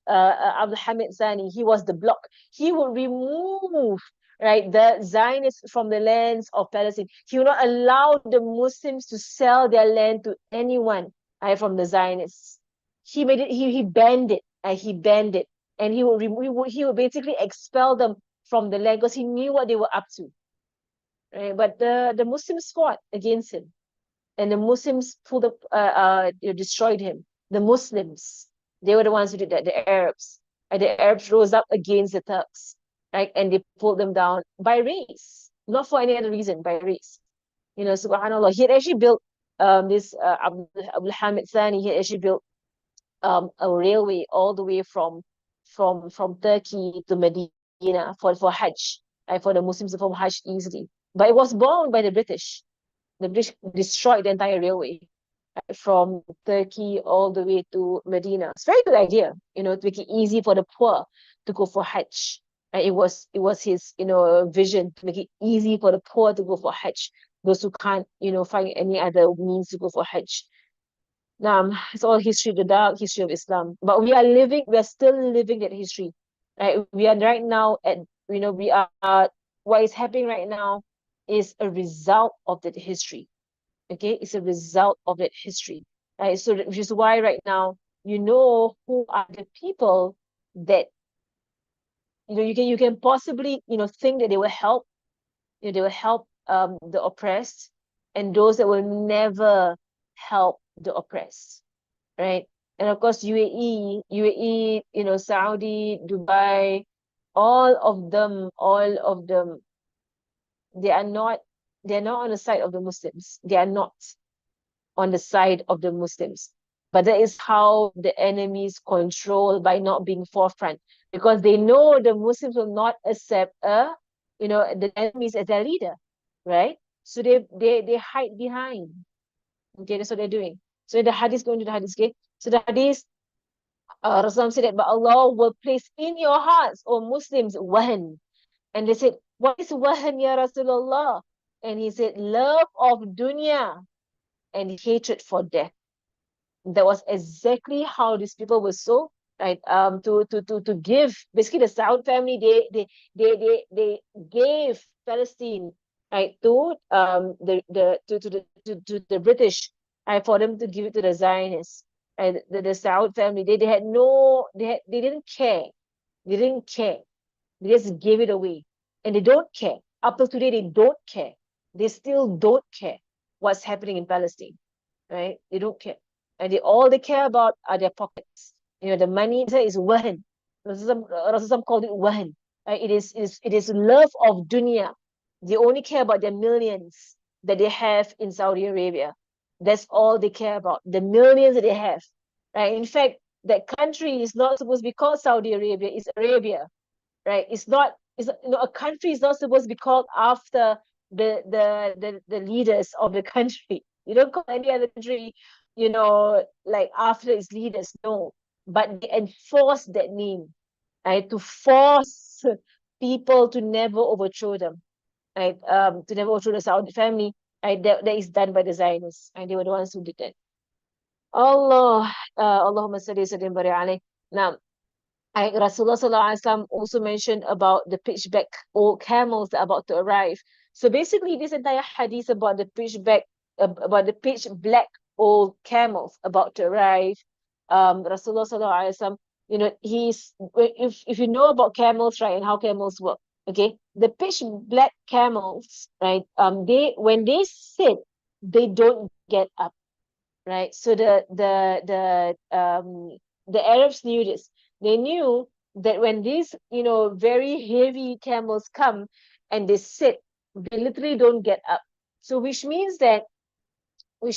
Abdul Hamid Zani, he was the block. He would remove, right, the Zionists from the lands of Palestine. He will not allow the Muslims to sell their land to anyone, right, from the Zionists. He made it. He banned it. He banned it, and he would basically expel them from the land because he knew what they were up to. Right? But the Muslims fought against him, and the Muslims destroyed him. The Muslims, they were the ones who did that. The Arabs, and the Arabs rose up against the Turks, right? And they pulled them down by race, not for any other reason, by race. Subhanallah. He had actually built this Abdul Hamid Thani. He had actually built a railway all the way from Turkey to Medina for Hajj, right? For the Muslims to perform Hajj easily. But it was bombed by the British. The British destroyed the entire railway from Turkey all the way to Medina. It's a very good idea, to make it easy for the poor to go for Hajj. And it was his, vision to make it easy for the poor to go for Hajj. Those who can't, find any other means to go for Hajj. Now, it's all history, the dark history of Islam. But we are still living that history. Right? We are right now what is happening right now is a result of that history. Okay, it's a result of that history, right? So which is why right now who are the people that you can possibly think that they will help, they will help the oppressed, and those that will never help the oppressed, right? And of course UAE, Saudi, Dubai, all of them, they are not on the side of the Muslims. They are not on the side of the Muslims. But that is how the enemies control, by not being forefront, because they know the Muslims will not accept the enemies as their leader, right? So they hide behind. Okay, that's what they're doing. So the hadith, going to the hadith, okay? So the hadith, Rasulullah said that, but Allah will place in your hearts, O Muslims, wahan. And they said, what is wahan, ya Rasulullah? And he said, love of dunya and hatred for death. That was exactly how these people were so, right, to give. Basically, the Saud family, they gave Palestine, right, to the British, right, for them to give it to the Zionists. And the Saud family, they didn't care. They didn't care. They just gave it away. And they don't care. Up till today, they don't care. They still don't care what's happening in Palestine, right? They don't care. And all they care about are their pockets. The money is wahan. Rasulullah called it wahan. Right? It is love of dunya. They only care about their millions that they have in Saudi Arabia. That's all they care about. The millions that they have. Right? In fact, that country is not supposed to be called Saudi Arabia. It's Arabia. Right? It's not. A country is not supposed to be called after the leaders of the country. You don't call any other country, like after its leaders. No, but they enforce that name, right, to force people to never overthrow them, right, to never overthrow the Saudi family, right. That is done by the Zionists, and they were the ones who did that. Allahumma salli sallim barik alayh. Now, Rasulullah Sallallahu Alaihi Wasallam also mentioned about the pitchback old camels that are about to arrive. So basically, this entire hadith about the pitch black old camels about to arrive. Rasulullah Sallallahu Alaihi Wasallam, if you know about camels, right, and how camels work, okay, the pitch black camels, right, when they sit, they don't get up, right? So the Arabs knew this. They knew that when these, very heavy camels come and they sit, they literally don't get up. So which means that when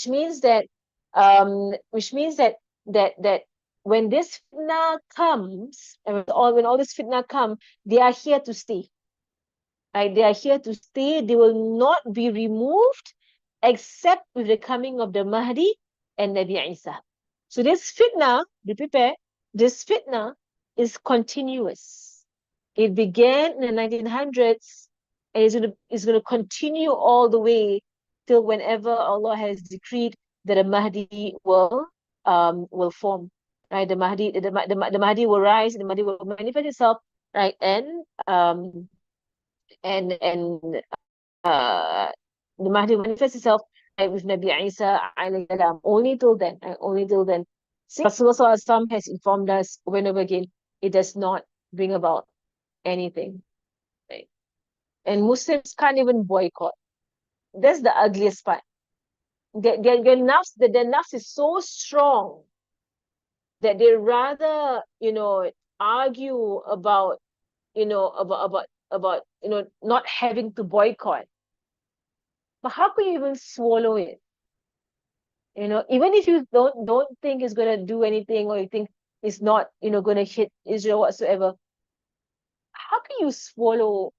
this fitna comes, and when all this fitna come, they are here to stay. Right? They are here to stay. They will not be removed except with the coming of the Mahdi and Nabi Isa. So this fitna, be prepared, this fitna is continuous. It began in the 1900s and is going to continue all the way till whenever Allah has decreed that a Mahdi will form. Right? The Mahdi will rise, the Mahdi will manifest itself, right? And uh, the Mahdi manifests itself, right, with Nabi Isa alayhi salam. Only till then, right? Only till then. Since Rasulullah SAW has informed us over and over again, it does not bring about anything. Right? And Muslims can't even boycott. That's the ugliest part. Their nafs is so strong that they rather, argue about not having to boycott. But how can you even swallow it? Even if you don't think it's gonna do anything, or you think it's not, gonna hit Israel whatsoever, how can you swallow,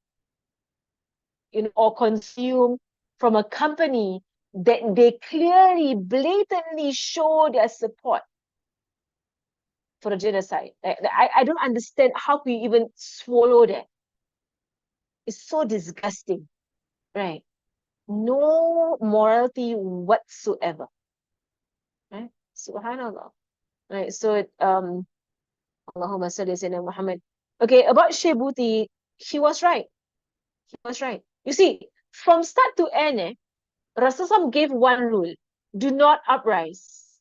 or consume from a company that they clearly, blatantly show their support for the genocide? I don't understand how can you even swallow that. It's so disgusting, right? No morality whatsoever, right? Subhanallah. Right. So Allahumma salli sayyidina Muhammad. Okay, about Shebuti, he was right. He was right. You see, from start to end, Rasulullah gave one rule: do not uprise.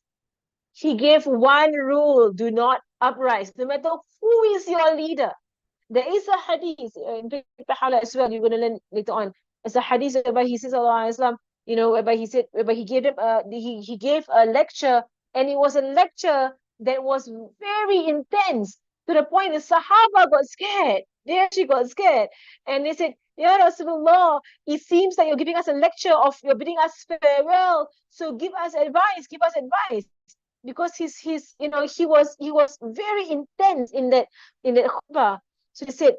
He gave one rule: do not uprise, no matter who is your leader. There is a hadith in Fiqh as well. You're going to learn later on. It's a hadith whereby he says, Allah Islam, whereby he gave them he gave a lecture, and it was a lecture that was very intense to the point the Sahaba got scared. They actually got scared, and they said, Ya Rasulullah, it seems that you're giving us a lecture of you're bidding us farewell. So give us advice, because he was very intense in that khutbah. So he said,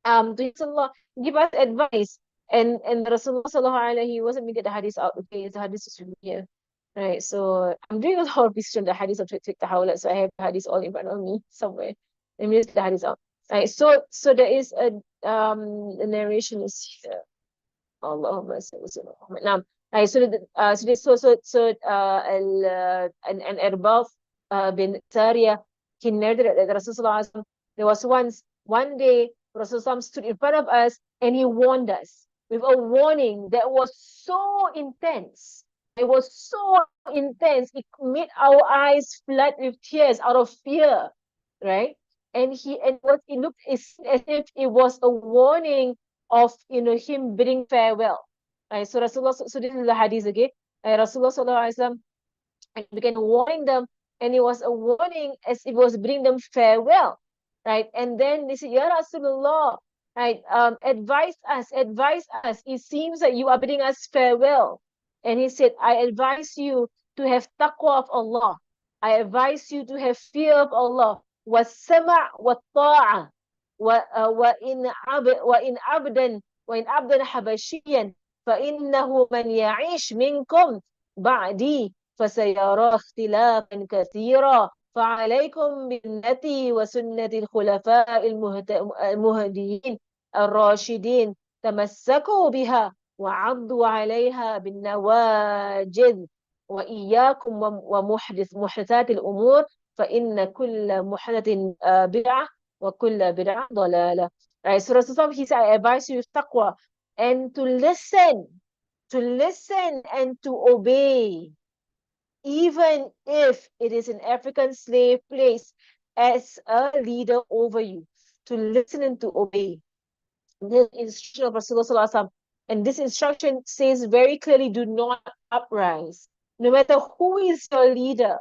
to Rasulullah, give us advice. And Rasulullah sallallahu alaihi, he wasn't going to get the hadith out. Okay, the hadith is from here. Right. So I'm doing a lot of research on the hadith of Tahawulat, so I have the hadith all in front of me somewhere. Let me just get the hadith out. Right. So there is the narration is here. Allahumma salli ala Muhammad. Now, right, and Irbad bin Sariya, he narrated that Rasulullah, there was one day Rasulullah stood in front of us and he warned us with a warning that was so intense. It was so intense. It made our eyes flood with tears out of fear, right? It looked as if it was a warning of him bidding farewell. Right? So Rasulullah, so this is the hadith again. Rasulullah sallallahu alaihi wasallam began warning them, and it was a warning as it was bidding them farewell, right? And then they said, Ya Rasulullah, right? Advise us. It seems that you are bidding us farewell. And he said, I advise you to have taqwa of Allah. I advise you to have fear of Allah. والسمع والطاعة وإن عبدا حبشيا فإنه من يعيش منكم بعدي فسيرى اختلافا كثيرا فعليكم بسنتي وسنة الخلفاء المهديين الراشدين تمسكوا بها وعضوا عليها بالنواجذ وإياكم ومحدثات الأمور فإن كل محدث بدعة وكل بدعة ضلالة. Right, so Rasulullah, he said, I advise you with taqwa and to listen and to obey, even if it is an African slave place, as a leader over you, to listen and to obey. The instruction of Rasulullah, and this instruction says very clearly, do not uprise. No matter who is your leader,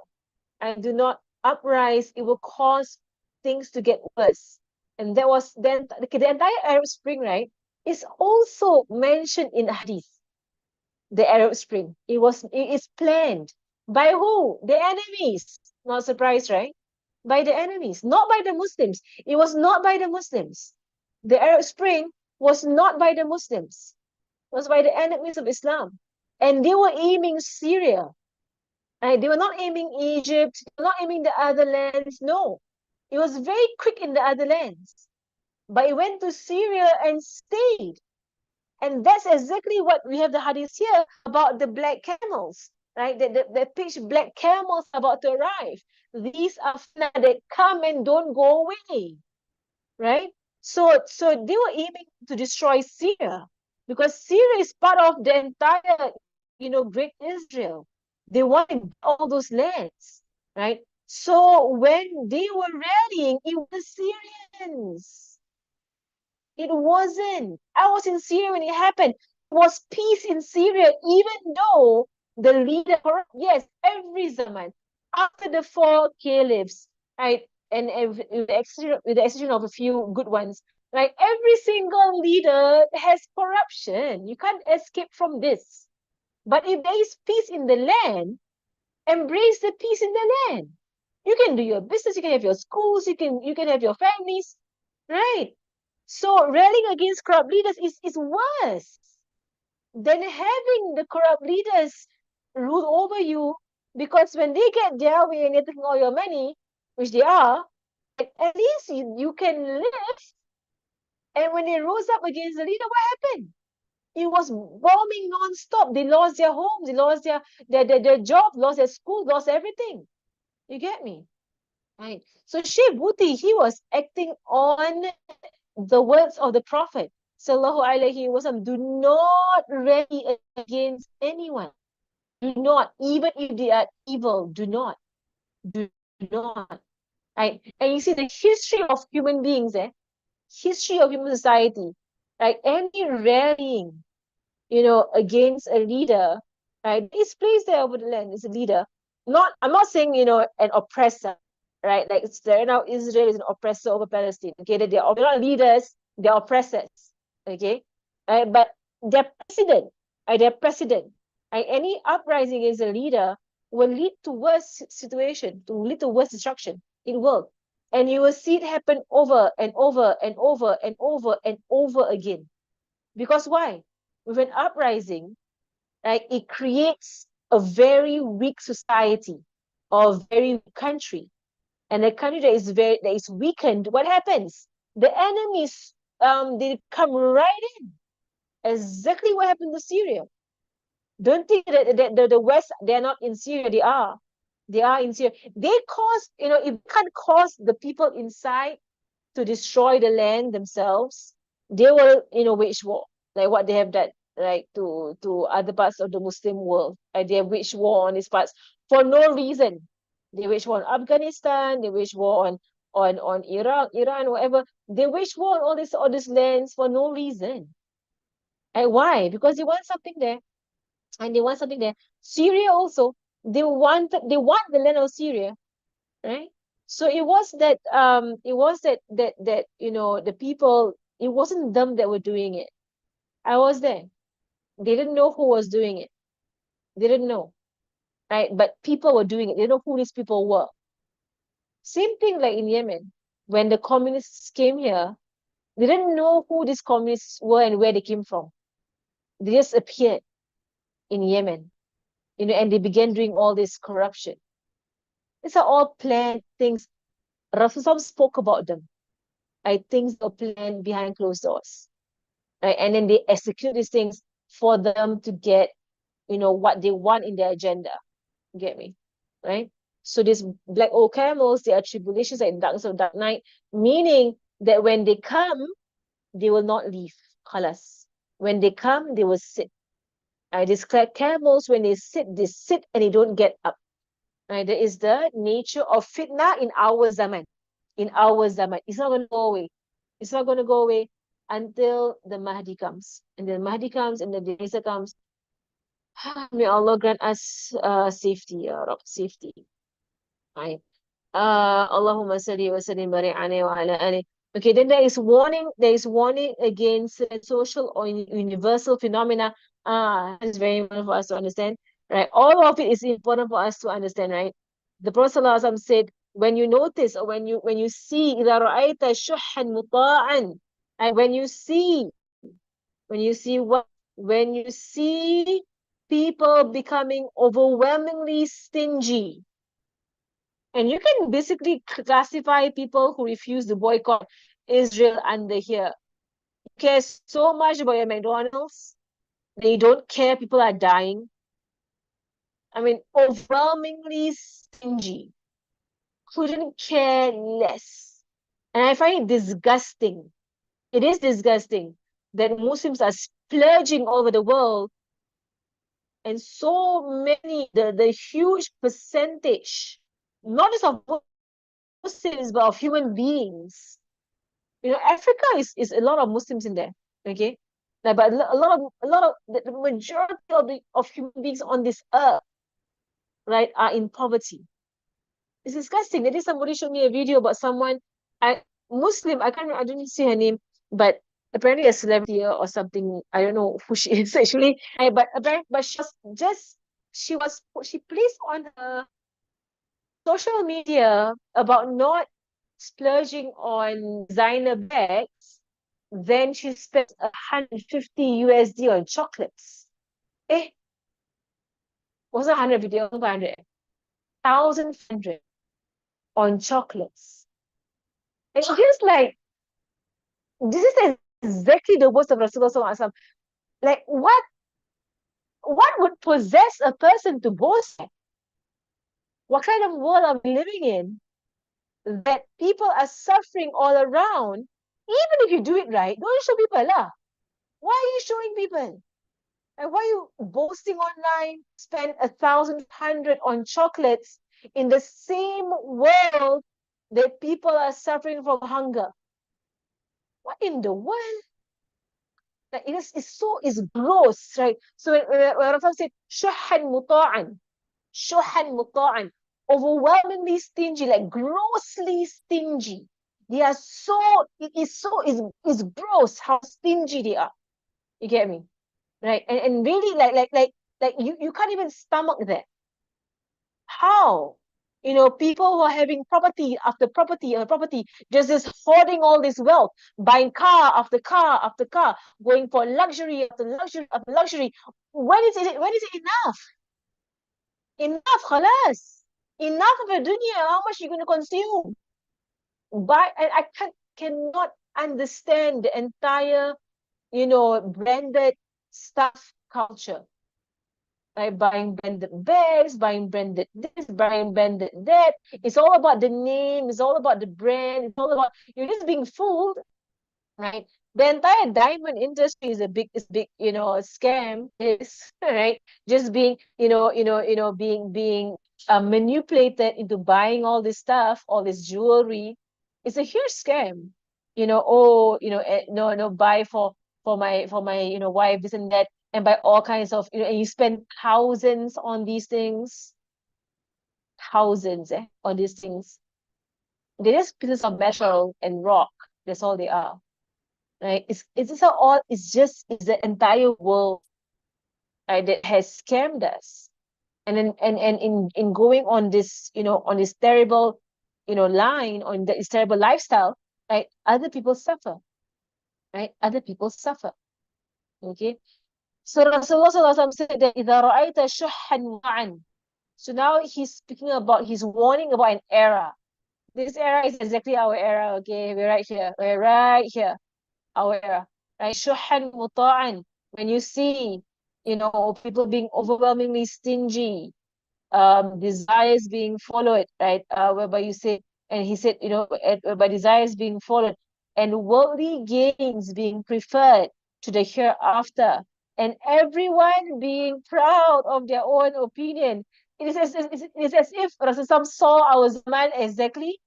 and do not uprise, it will cause things to get worse. And that was then the entire Arab Spring, right, is also mentioned in hadith. The Arab Spring, it is planned by who? The enemies. Not surprised, right? By the enemies, not by the Muslims. It was not by the Muslims. The Arab Spring was not by the Muslims, it was by the enemies of Islam. And they were aiming Syria. Right? They were not aiming Egypt, they were not aiming the other lands. No, it was very quick in the other lands. But it went to Syria and stayed. And that's exactly what we have the hadith here about the black camels, right? The pitch black camels about to arrive. These are fitna that come and don't go away, right? So they were aiming to destroy Syria because Syria is part of the entire, great Israel. They wanted all those lands, right? So when they were rallying, it was Syrians. It wasn't. I was in Syria when it happened. It was peace in Syria, even though the leader, yes, every Zaman, after the four caliphs, right, and with the exception of a few good ones, right, every single leader has corruption. You can't escape from this. But if there is peace in the land, embrace the peace in the land. You can do your business, you can have your schools, you can have your families, right? So railing against corrupt leaders is worse than having the corrupt leaders rule over you, because when they get their way and they're taking all your money, which they are, at least you can live. And when they rose up against the leader, what happened? It was bombing non-stop. They lost their homes, they lost their job, lost their school, lost everything. You get me? Right. So Sheikh Bhuti, he was acting on the words of the Prophet Sallallahu Alaihi Wasallam. Do not rally against anyone. Do not, even if they are evil, do not. Do not. Right? And you see the history of human beings, history of human society, right? Any rallying, against a leader, right? Is placed there over the land is a leader. I'm not saying, an oppressor, right? Like it's there now, Israel is an oppressor over Palestine. Okay, they're not leaders, they're oppressors. Okay, but their president, right? Any uprising against a leader will lead to worse situation, to lead to worse destruction. It will. And you will see it happen over and over and over and over and over again. Because why? With an uprising, right, it creates a very weak society or a very weak country. And a country that is weakened, what happens? The enemies they come right in. Exactly what happened to Syria. Don't think that the West, they're not in Syria, they are. They are in Syria. They cause, if you can't cause the people inside to destroy the land themselves, they will, wage war, like what they have done, like to other parts of the Muslim world. They have waged war on these parts for no reason. They wage war on Afghanistan, they wage war on Iraq, Iran, whatever. They wage war on all these lands for no reason. And why? Because they want something there. And they want something there. Syria also, they want the land of Syria, right? So it was that the people, it wasn't them that were doing it. I was there. They didn't know who was doing it. They didn't know, right? But people were doing it. They didn't know who these people were. Same thing like in Yemen. When the communists came here, they didn't know who these communists were and where they came from. They just appeared in Yemen, and they began doing all this corruption. These are all planned things. Rasul spoke about them. Things are planned behind closed doors. Right? And then they execute these things for them to get, what they want in their agenda. Get me? Right? So these black old camels, they are tribulations like darkness of dark night, meaning that when they come, they will not leave. Khalas. When they come, they will sit. These camels, when they sit and they don't get up. Right? There is the nature of fitna in our zaman. In our zaman. It's not going to go away. It's not going to go away until the Mahdi comes. And the Mahdi comes and the Isa comes. May Allah grant us safety, Ya Rab, safety. Right. Allahumma salli wa sallim barik alayhi wa ala alihi. Okay, then there is warning against social or universal phenomena. It's very important for us to understand. Right. All of it is important for us to understand, right? The Prophet ﷺ said, when you notice or when you see إِذَا رَأَيْتَ شُحًّا مُطَاعًا, and when you see When you see people becoming overwhelmingly stingy, and you can basically classify people who refuse to boycott Israel under here. You care so much about your McDonald's, they don't care people are dying. I mean, overwhelmingly stingy. Couldn't care less. And I find it disgusting. It is disgusting that Muslims are splurging all over the world, and so many, the huge percentage, not just of Muslims, but of human beings. Africa is a lot of Muslims in there, okay? Like, but a lot of the majority of human beings on this earth, right, are in poverty. It's disgusting. There is somebody showed me a video about someone, I Muslim, I didn't see her name, but apparently a celebrity or something. I don't know who she is actually. But apparently, but she placed on her social media about not splurging on designer bags. Then she spent 150 USD on chocolates. Eh, wasn't 150, it was 500. 1,500 on chocolates. It's just like, this is exactly the words of Rasulullah Sallallahu Alaihi Wasallam. Like, what would possess a person to boast? What kind of world are we living in that people are suffering all around? Even if you do it right, don't show people lah. Why are you showing people? And why are you boasting online? Spend 1,100 on chocolates in the same world that people are suffering from hunger. What in the world? Like, it's gross, right? So when Rasul said shuhan muta'an, overwhelmingly stingy, like grossly stingy. They are so it's gross how stingy they are. You get me? Right? And really, like you can't even stomach that. How? People who are having property after property after property, just hoarding all this wealth, buying car after car after car, going for luxury after luxury after luxury. When is it enough? Enough, khalas. Enough of the dunya. How much are you going to consume? And I cannot understand the entire, branded stuff culture. Like buying branded bags, buying branded this, buying branded that. It's all about the name, it's all about the brand, it's all about you're just being fooled, right? The entire diamond industry is big, scam, is right? Just being, being manipulated into buying all this stuff, all this jewelry. It's a huge scam. No, buy for my wife, this and that, and buy all kinds of, and you spend thousands on these things, thousands, on these things. They're just pieces of metal and rock. That's all they are, right? It's the entire world, right, that has scammed us. And in going on this, on this terrible, line, on this terrible lifestyle, right? Other people suffer, right? Other people suffer. Okay. So Rasulullah SAW said that إِذَا رَأَيْتَ شُحًّا وَعًا. So now he's warning about an era. This era is exactly our era, okay? We're right here. We're right here. Our era. Right? شُحًّا مُطَاعًا. When you see, people being overwhelmingly stingy, desires being followed, right? Whereby you say, and he said, whereby desires being followed, and worldly gains being preferred to the hereafter, and everyone being proud of their own opinion. It is as if Rasulullah saw our Zaman exactly,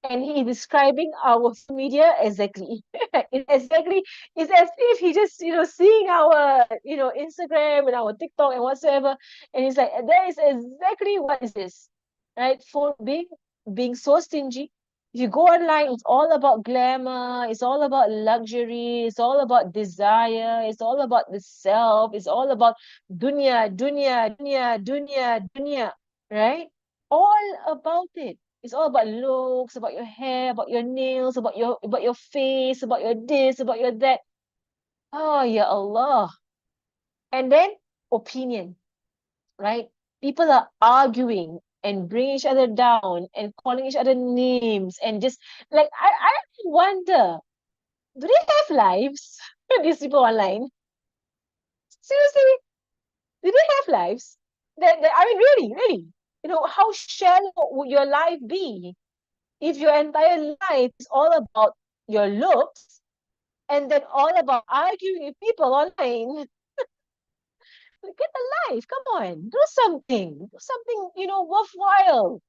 and he is describing our social media exactly. It's as if he just, seeing our, Instagram and our TikTok and whatsoever, and he's like, that is exactly what is this, right? For being so stingy. If you go online, it's all about glamour, it's all about luxury, it's all about desire, it's all about the self, it's all about dunya, dunya, dunya, dunya, dunya, right? All about it. It's all about looks, about your hair, about your nails, about your face, about your this, about your that. Oh, ya Allah. And then opinion, right? People are arguing and bringing each other down and calling each other names and just like I wonder, do they have lives? These people online. Seriously, do they have lives? I mean, really, really. How shallow would your life be if your entire life is all about your looks and then all about arguing with people online? Get a life, come on, do something, worthwhile.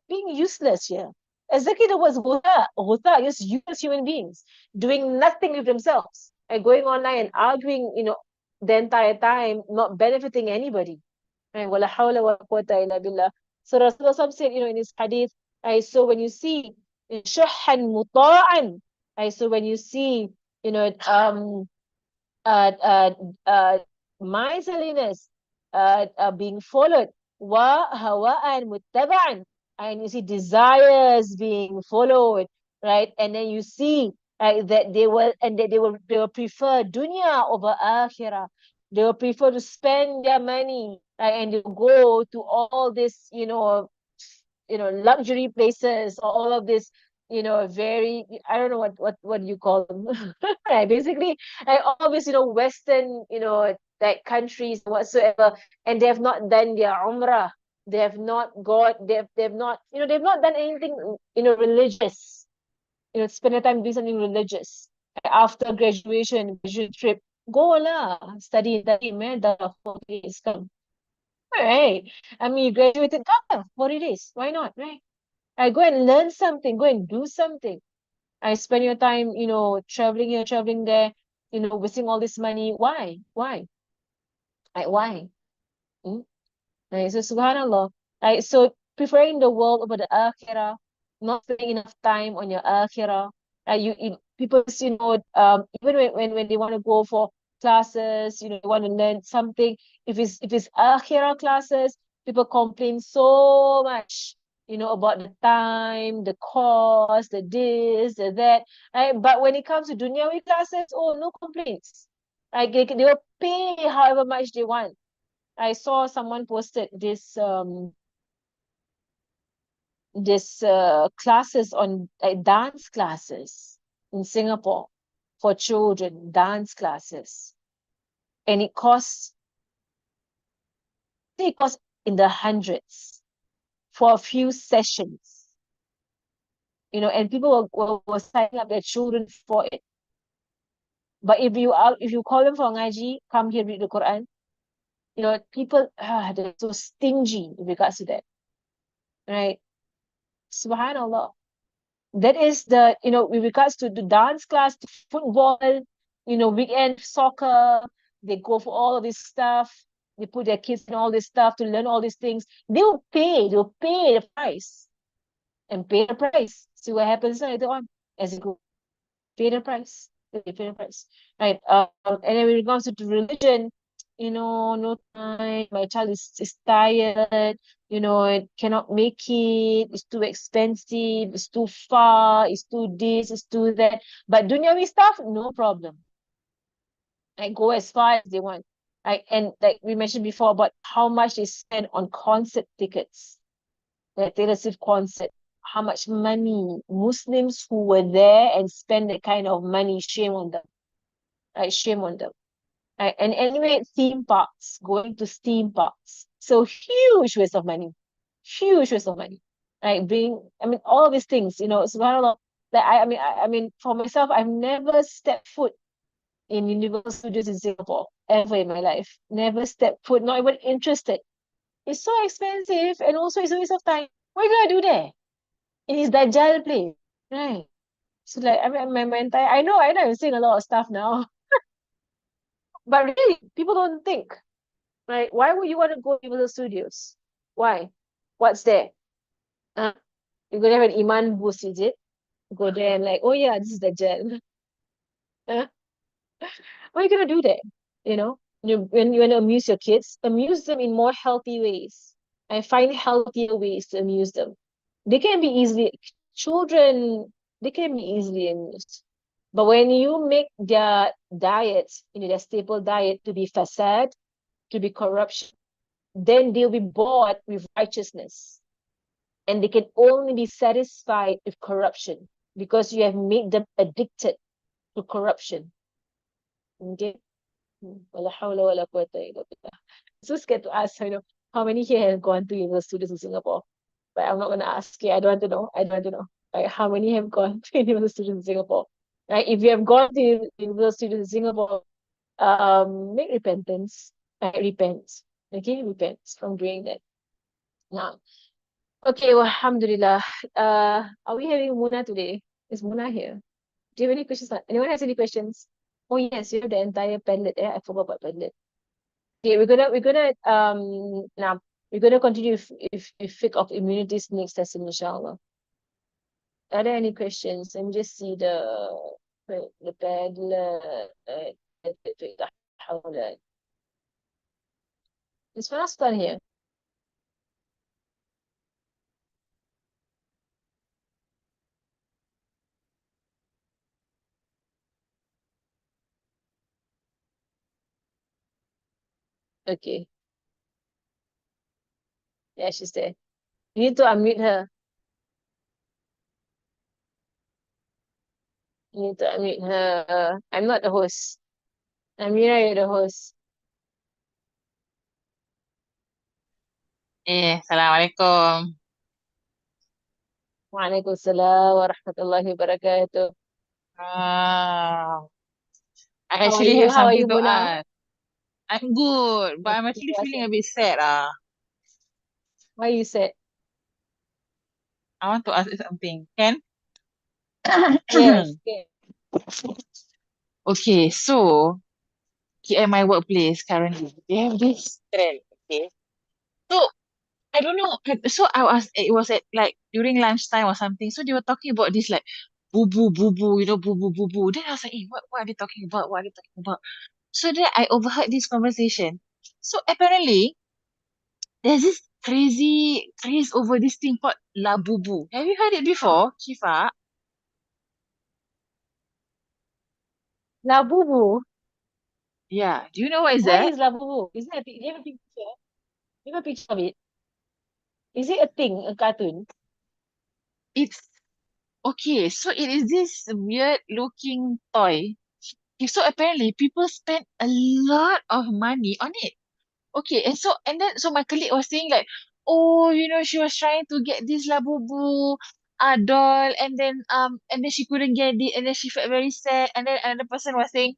Being useless here. Exactly, there was Ghuta, just useless human beings doing nothing with themselves and going online and arguing, the entire time, not benefiting anybody. Right? Wala hawla wa quwwata illa billah. So Rasulullah said, in his hadith, so when you see shuhan muta'an, so when you see, you know, uh, uh, uh, miserliness being followed, wa hawa'an muttaba'an, and you see desires being followed, right? And then you see that they will prefer dunya over akhirah. They will prefer to spend their money, right? And they will go to all this, luxury places, all of this, very, I don't know what do you call them. Right, basically, all this, Western, like countries whatsoever, and they have not done their umrah. They've not done anything, religious. Spend the time doing something religious. After graduation trip, go lah, study, man, the 4 days come. All right. I mean, you graduated, come lah, 40 days. Why not, right? I go and learn something, go and do something. I spend your time, traveling here, traveling there, wasting all this money. Why? Why? Why? Hmm? Right? So subhanallah. Right? So preferring the world over the akhirah, not spending enough time on your akhirah. People, even when they want to go for classes, they want to learn something. If it's akhirah classes, people complain so much, about the time, the cost, the this, the that. Right? But when it comes to dunyawi classes, oh, no complaints. Right? They will pay however much they want. I saw someone posted this classes on dance classes in Singapore for children, dance classes, and it costs in the hundreds for a few sessions, and people were signing up their children for it. But if you call them for ngaji, come here read the Quran, people they're so stingy in regards to that, right? Subhanallah. That is with regards to the dance class, to football, weekend soccer, they go for all of this stuff. They put their kids in all this stuff to learn all these things. They'll pay the price and pay the price. See what happens later on as it goes. Pay the price. They pay the price. Right. And then when it comes to religion, no time, my child is tired, it cannot make it's too expensive, it's too far, it's too this, it's too that. But dunyawi stuff, no problem. I go as far as they want. And like we mentioned before about how much they spend on concert tickets, the Taylor Swift concert, how much money Muslims who were there and spend that kind of money, shame on them. Right? Shame on them. Right? And anyway, going to theme parks. So huge waste of money. Huge waste of money. Right? All of these things, subhanAllah, that I mean, for myself, I've never stepped foot in Universal Studios in Singapore ever in my life. Never stepped foot, not even interested. It's so expensive and also it's a waste of time. What are you gonna do there? In his Dajjal place. Right. So like my entire I know I'm saying a lot of stuff now. But really, people don't think. Right? Why would you want to go to Universal Studios? Why? What's there? Uh, you're gonna have an Iman boost, is it? Go there and like, oh yeah, this is Dajjal. Huh? What are you gonna do there? When you want to amuse your kids, amuse them in more healthy ways. I find healthier ways to amuse them. They can be easily children. They can be easily amused. But when you make their diets, their staple diet to be facade, to be corruption, then they'll be bored with righteousness. And they can only be satisfied with corruption because you have made them addicted to corruption. Okay? Wala hawla wala quwwata illa billah. So scared to ask, how many here have gone to university students in Singapore? But I'm not gonna ask you. I don't want to know. I don't want to know. Like how many have gone to university students in Singapore? Right? If you have gone to university students in Singapore, make repentance. Right? Repent. Okay, repent from doing that. Now, okay, well, alhamdulillah. Are we having Muna today? Is Muna here? Do you have any questions? Anyone has any questions? Oh yes, you have the entire padlet. I forgot about padlet. Okay, we're gonna continue if fiqh of immunities next lesson, inshallah. Are there any questions? Let me just see the padlet. Is Faraz done here? Okay. Yeah, she's there. You need to unmute her. You need to unmute her. I'm not the host. Amira, you're the host. Assalamualaikum. Waalaikumsalam warahmatullahi wabarakatuh. Ah, I How are actually you? have How are something you, to Muna? ask. I'm good, but I'm actually feeling a bit sad. Why you said? I want to ask you something. Can? Yes. Okay. Okay, so here at my workplace currently, they have this trend. Okay, so I don't know. So it was at like during lunchtime or something. So they were talking about this like boo boo boo boo, boo boo boo boo. Then I was like, what are they talking about? What are they talking about? So then I overheard this conversation. So apparently, there's this crazy craze over this thing called Labubu. Have you heard it before, Shifa? Labubu. Yeah. Do you know what is What that? is Labubu? Is it do you have a picture? Do you have a picture of it? Is it a thing, a cartoon? It's okay. So it is this weird looking toy. Okay, so apparently people spend a lot of money on it. Okay, and then my colleague was saying like, oh, she was trying to get this Labubu doll, and then she couldn't get it, and then she felt very sad, and then another person was saying,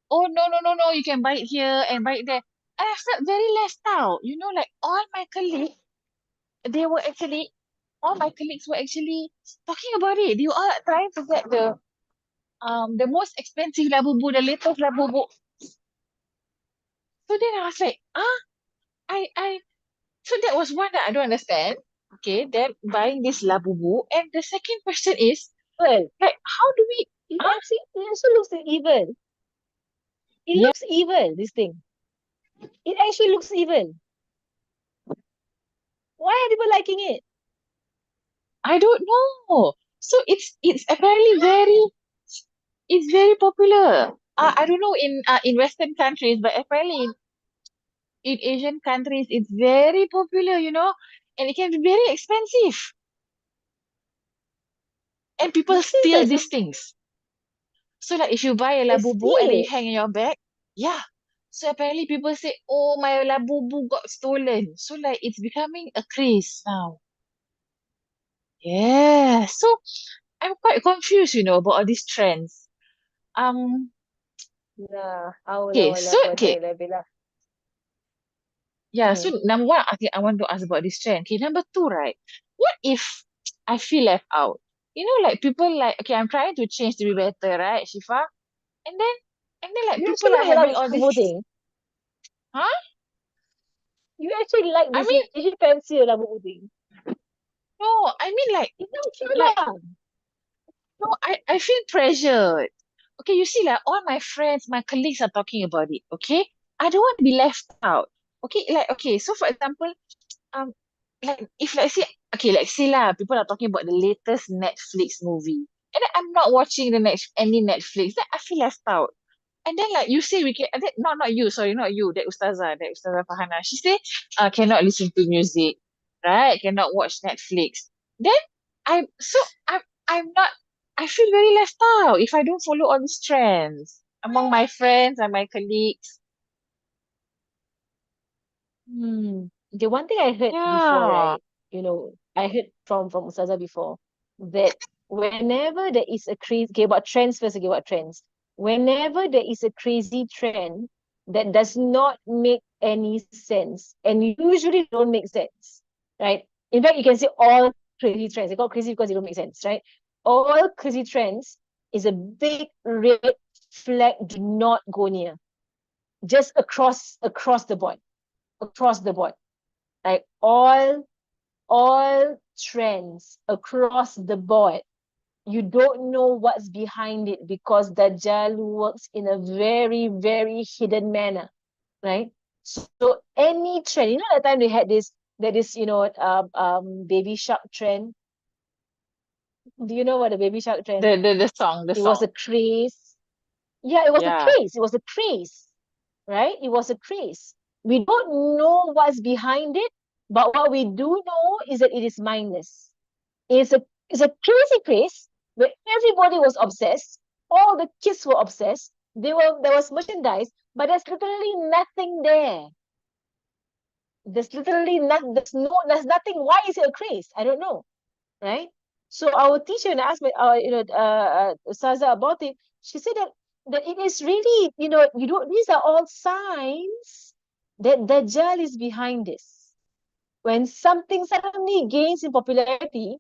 oh no no no no, you can buy it here and buy it there, and I felt very left out. Like they were actually all my colleagues were actually talking about it. They were all trying to get the most expensive Labubu, the latest Labubu. So then I was like, I so that was one that I don't understand. Okay, then buying this Labubu. And the second question is, Well, like, how do we huh? it also looks evil. It Yeah, looks evil, this thing. It actually looks evil. Why are people liking it? I don't know. So it's apparently very popular. I don't know in Western countries, but apparently in Asian countries it's very popular, and it can be very expensive. And people Makes sense, steal like these some things. So like if you buy a they Labubu and then you steal. hang in your bag, yeah. So apparently people say, oh, my Labubu got stolen. So like it's becoming a craze now. Yeah. So I'm quite confused, about all these trends. Um, La hawla okay, wala so quwwata okay. illa billah. Yeah, so Mhm. number one, okay, I want to ask about this trend. Okay, number two, right? What if I feel left out? Like people like, okay, I'm trying to change to be better, right, Shifa? And then like You people actually are like having the all this, Labubu thing. huh? You actually like I this. You mean, actually fancy the Labubu thing. no, I mean It's not true like lah. no, I feel pressured. Okay, you see, like all my friends, my colleagues are talking about it. Okay, I don't want to be left out. Okay, like okay, so for example, um, like if like say okay, like say lah, people are talking about the latest Netflix movie, and then I'm not watching the next any Netflix. Then I feel left out. And then like you say we can, and then, not you, sorry, not you, that Ustazah Farhana. She say, cannot listen to music, right? Cannot watch Netflix. Then I so I'm not, I feel very left out if I don't follow all these trends among my friends and my colleagues. The one thing I heard before, Yeah. right? I heard from Ustazah before that whenever there is a crazy, okay, about trends first, okay, about trends. Whenever there is a crazy trend that does not make any sense, and usually don't make sense, right? In fact, you can say all crazy trends. They call crazy because they don't make sense, right? All crazy trends is a big red flag. Do not go near. Just across the board, across the board, like all trends across the board. You don't know what's behind it because Dajjal works in a very, very hidden manner, right? So any trend, that time they had this, baby shark trend. Do you know what the baby shark trend? The It was a song. craze. Yeah, it was a Yeah. craze. It was a craze, right? It was a craze. We don't know what's behind it, but what we do know is that it is mindless. It's a crazy craze where everybody was obsessed. All the kids were obsessed. There was merchandise, but there's literally nothing there. There's literally not there's nothing. Why is it a craze? I don't know, right? So our teacher, and I asked my Saza about it, she said that it is really, you don't these are all signs that Dajjal is behind this. When something suddenly gains in popularity,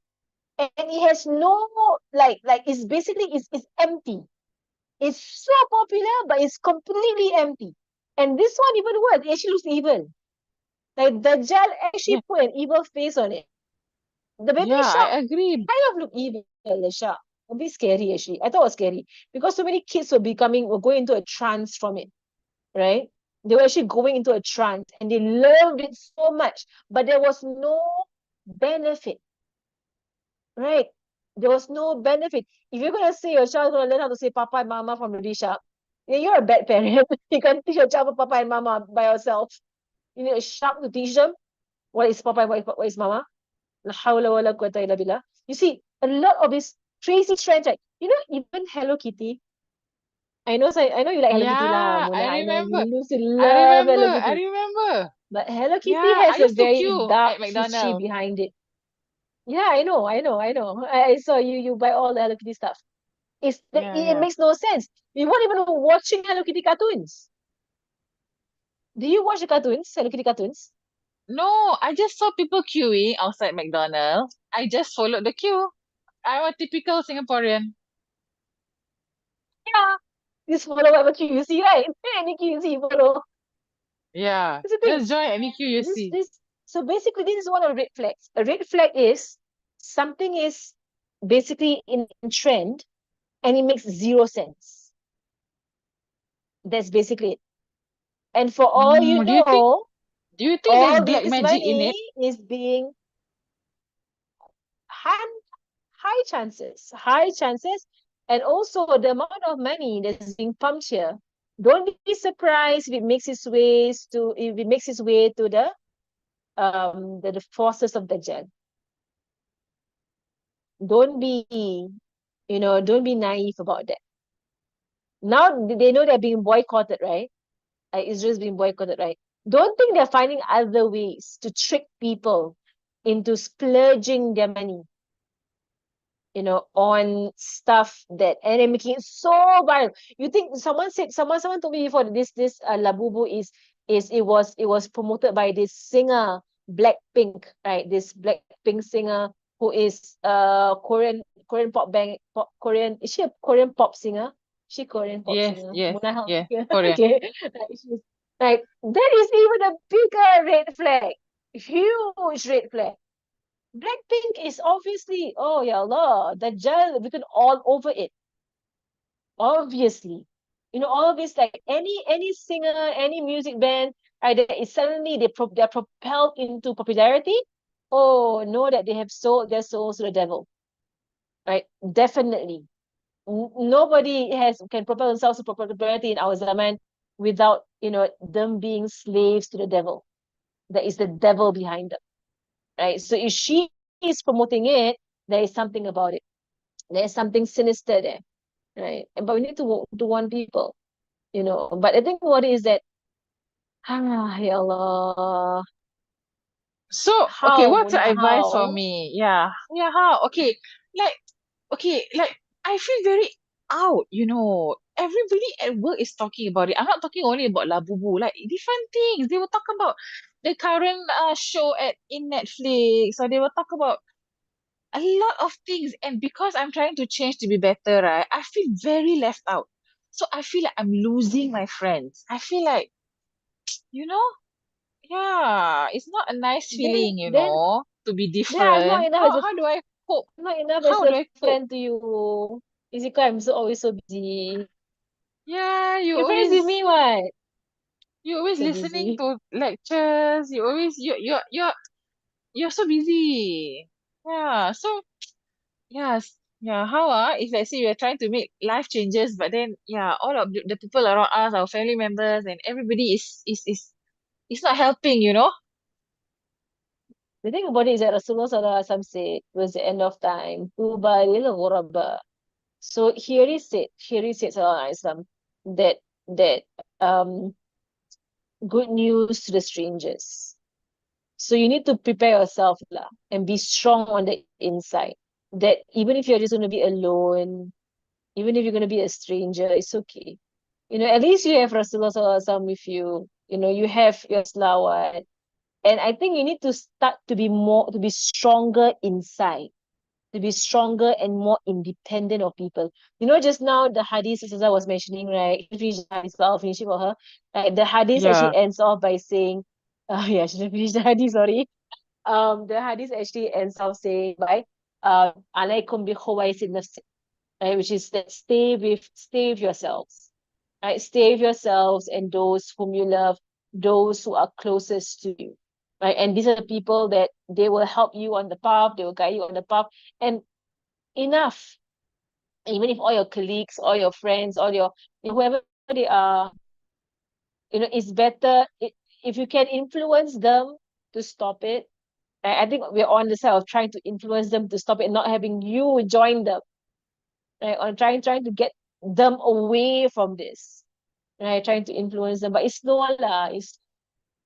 and it has no, like it's basically it's empty. It's so popular, but it's completely empty. And this one even worse, it actually looks evil. Like Dajjal Yeah. actually put an evil face on it. The baby Yeah, shark I agree. kind of look evil, the shark. A bit scary actually. I thought it was scary because so many kids were going into a trance from it, right? They were actually going into a trance and they loved it so much, but there was no benefit, right? There was no benefit. If you're gonna say your child's gonna learn how to say Papa and Mama from Baby Shark, then you're a bad parent. You can't teach your child Papa and Mama by yourself. You need a shark to teach them what is Papa and what is Mama. La hawla wa la quwwata illa billah. You see, a lot of these crazy trends, like even Hello Kitty. I know you like Hello Kitty lah, Yeah, Mona. I I know remember. you used to I love remember. Hello I Kitty. remember. But Hello Kitty Yeah, I has a used to very queue dark at history McDonald's. behind it. Yeah, I know. I saw you buy all the Hello Kitty stuff. Yeah, It yeah. makes no sense. We weren't even watching Hello Kitty cartoons. Do you watch the cartoons, Hello Kitty cartoons? No, I just saw people queuing outside McDonald's. I just followed the queue. I'm a typical Singaporean. Yeah. Just follow whatever queue you see, right? Any queue you see, you follow. Yeah, That's the thing. just join any queue you This see. this so basically this is one of the red flags. A red flag is something is basically in trend and it makes zero sense. That's basically it. And for all you Do you think? know, Do you think there's all black this magic in money it? is being hand high chances, and also the amount of money that's being pumped here. Don't be surprised if it makes its way to the forces of the Dajjal. Don't be naive about that. Now they know they're being boycotted, right? Israel's being boycotted, right? Don't think they're finding other ways to trick people into splurging their money, on stuff that and then making it so viral. You think someone told me before that this Labubu is it was promoted by this singer Blackpink, right? This Blackpink singer who is Korean Korean, is she a Korean pop singer? She Korean pop Yes, singer. yes, Mona help. yes. Yeah, Korean. okay. She's like that is even a bigger red flag. Huge red flag. Blackpink is obviously, oh ya Allah, Dajjal written all over it. Obviously. All of this, like any singer, any music band, right, that is suddenly they're propelled into popularity. Oh, know that they have sold their souls to the devil. right? Definitely. Nobody has can propel themselves to prosperity in our zaman without, them being slaves to the devil. There is the devil behind them, right? So if she is promoting it, there is something about it. There is something sinister there, right? But we need to warn people, But I think what is that, ya Allah, So, okay, how, what's the Muna, advice for how? me? Yeah. Yeah, how? Like, like, I feel very out, Everybody at work is talking about it. I'm not talking only about Labubu, like different things. They will talk about the current show in Netflix, or they will talk about a lot of things. And because I'm trying to change to be better, right, I feel very left out. So I feel like I'm losing my friends. I feel like, you know, yeah, it's not a nice Then, feeling, then, to be then I'm not different. enough as How do I cope? not enough as How a do I cope? friend to you. Izika, I'm so always so busy. Yeah, You're friends with me, what? you always So listening busy. to lectures. You always you're so busy. Yeah. So yes. Yeah, how if let's say you're trying to make life changes, but then yeah, all of the people around us, our family members and everybody is not helping. The thing about it is that Rasulullah Sallallahu Alaihi Wasallam said, was the end of time. Tuba lil ghuraba. So here he said Sallallahu Alaihi Wasallam that good news to the strangers. So you need to prepare yourself lah, and be strong on the inside. That even if you're just going to be alone, even if you're going to be a stranger, it's okay. At least you have Rasulullah Sallallahu Alaihi Wasallam with you. You have your salawat. And I think you need to start to be stronger inside, to be stronger and more independent of people. Just now the hadith as I was mentioning, right? Finish the hadith, I'll finish it for her. The hadith Yeah. actually ends off by saying, yeah, I should have finished the hadith, sorry. The hadith actually ends off saying by, alaikum bi khawaisin nafsi, right? Which is that stay with yourselves, right? Stay with yourselves and those whom you love, those who are closest to you, right? And these are the people that they will help you on the path, they will guide you on the path. And enough, even if all your colleagues, all your friends, all your whoever they are, it's better if you can influence them to stop it. I think we're on the side of trying to influence them to stop it, not having you join them, right? On trying to get them away from this, right? Trying to influence them, but it's no lah.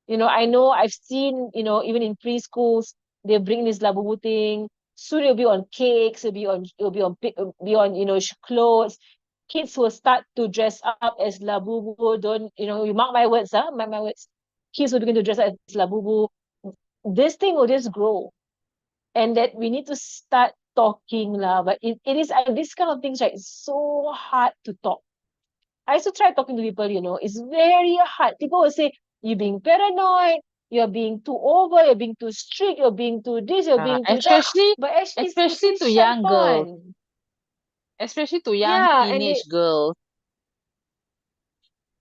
I know I've seen, even in preschools, they bring this labubu thing. Soon it'll be on cakes, it'll be on clothes. Kids will start to dress up as labubu. Don't you mark my words, huh? Mark my words. Kids will begin to dress up as labubu. This thing will just grow, and that we need to start talking lah. But it is this kind of things, right? It's so hard to talk. I used to try talking to people, it's very hard. People will say, you're being paranoid, you're being too over, you're being too strict, you're being too this, you're being too that. Especially But actually, especially it's to young girls, shaitan. especially to young Yeah, and teenage girls.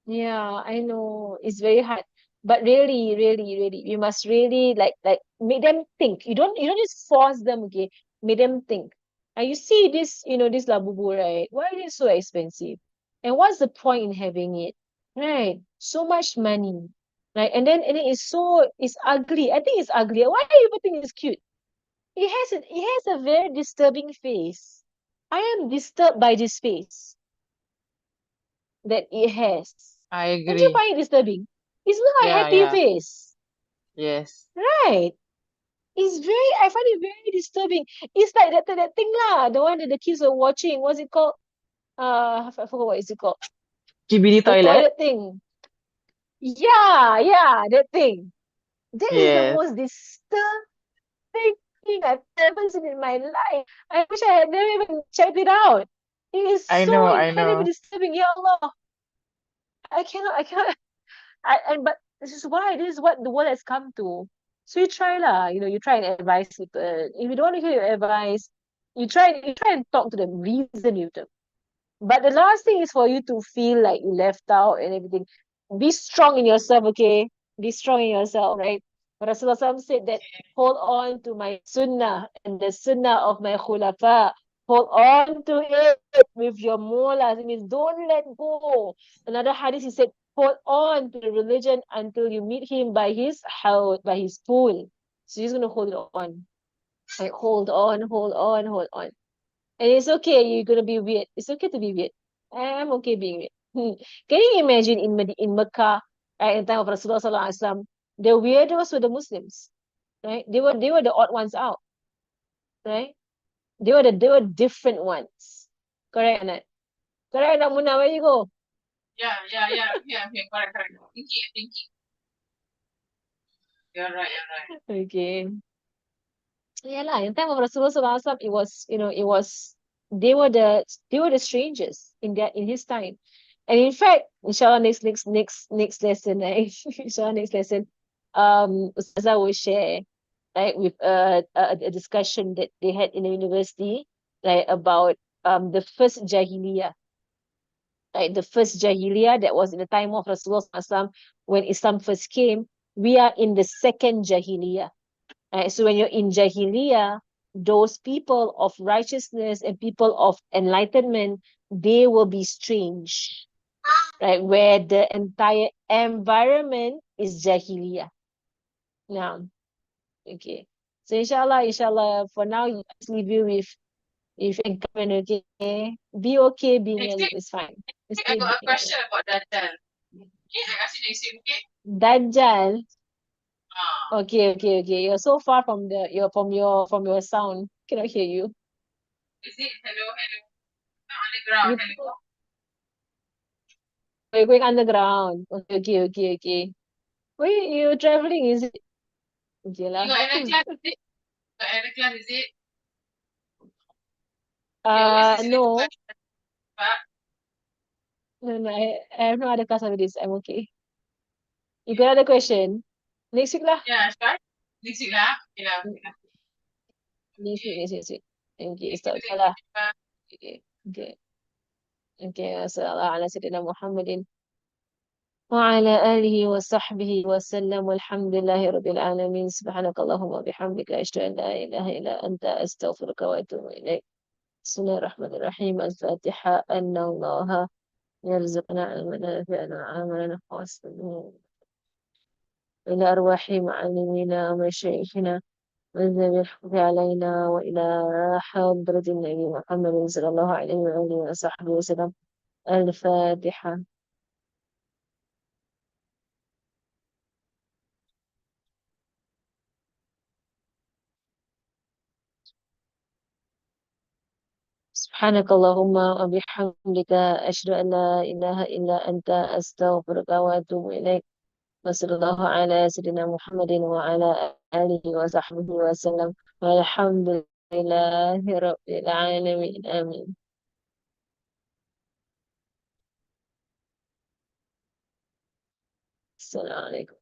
yeah, I know it's very hard. But really, really, really, we must really like make them think. You don't just force them, okay? Make them think. And you see this, this labubu, right? Why is it so expensive? And what's the point in having it? Right? So much money. Right? And then it's ugly. I think it's ugly. Why do people think it's cute? It has a very disturbing face. I am disturbed by this face that it has. I Don't you agree. find it disturbing? It's not a Yeah, happy yeah. face, Yes. right? I find it very disturbing. It's like that thing lah, the one that the kids were watching. What's it called? I forgot what is it called. GBD The toilet. toilet thing. Yeah, yeah, that thing. That is the Yes. most disturbing thing I've ever seen in my life. I wish I had never even checked it out. It is I so know, I incredibly know. disturbing. Ya Allah, I cannot. This is what the world has come to. So you try lah, you try and advise people. If you don't want to hear your advice, you try and talk to them, reason with them. But the last thing is for you to feel like you left out and everything. Be strong in yourself, okay? Be strong in yourself, right? Rasulullah SAW said that hold on to my sunnah and the sunnah of my khulafa. hold on to it with your molars. It means don't let go. Another hadith, he said, hold on to the religion until you meet him by his house, by his pool. So he's gonna hold it on. Like hold on, hold on, hold on. And it's okay, you're gonna be weird. It's okay to be weird. I'm okay being weird. Can you imagine in Mecca, right, in the time of Rasulullah Sallallahu Alaihi Wasallam, the weirdos were the Muslims, right? They were the odd ones out, right? They were different ones. Correct, Anat? Correct, Anak Muna, where you go? Yeah, correct. Thinking. You're right. Okay. Yeah, lah. In time of Rasulullah Sallallahu Alaihi Wasallam, it was, it was they were the strangers in his time. And in fact, inshallah next lesson, right? Inshallah next lesson, Ustazah will share, right, with a discussion that they had in the university, like about the first Jahiliyah, right? The first Jahiliyah that was in the time of Rasulullah Sallallahu Alaihi Wasallam when Islam first came. We are in the second Jahiliyah. Right? So when you're in Jahiliyyah, those people of righteousness and people of enlightenment, they will be strange, right? Where the entire environment is Jahiliyyah. Now, okay. So inshallah, for now, just leave you with encouragement, okay? Be okay being Next alone. week, It's fine. It's I okay got a being alone. question about Dajjal. Okay, I ask you next week, okay? Dajjal. Ah, Okay. You're so far from your sound. Cannot hear you. is it? Hello. Not on the ground. You Hello. We're going underground. Okay. Wait, you're traveling, is it? Okay You lah. got another class, is it? Got another class, is it? You're always listening to No. us, but No. I have no other class after this. I'm okay. You got another question? Next week lah. yeah, start. Next week lah. Okay lah. Okay. Next week. Okay, Thank you, start thank lah. you. Okay. صلى الله على سيدنا محمد وعلى آله وصحبه وسلم والحمد لله رب العالمين سبحانك اللهم وبحمدك أشهد أن لا إله إلا أنت أستغفرك وأتوب إليك بسم الله الرحمن الرحيم الفاتحة أن الله يرزقنا علما نافعا وعملا خاصا إلى أرواح معلمينا ومشايخنا وانزل بالحب علينا وإلى حضرة النبي محمد صلى الله عليه وآله وصحبه وسلم الفاتحة سبحانك اللهم وبحمدك أشهد أن لا إله إلا أنت أستغفرك وأتوب إليك وصلى الله على سيدنا محمد وعلى آله وصحبه وسلم والحمد لله رب العالمين آمين السلام عليكم.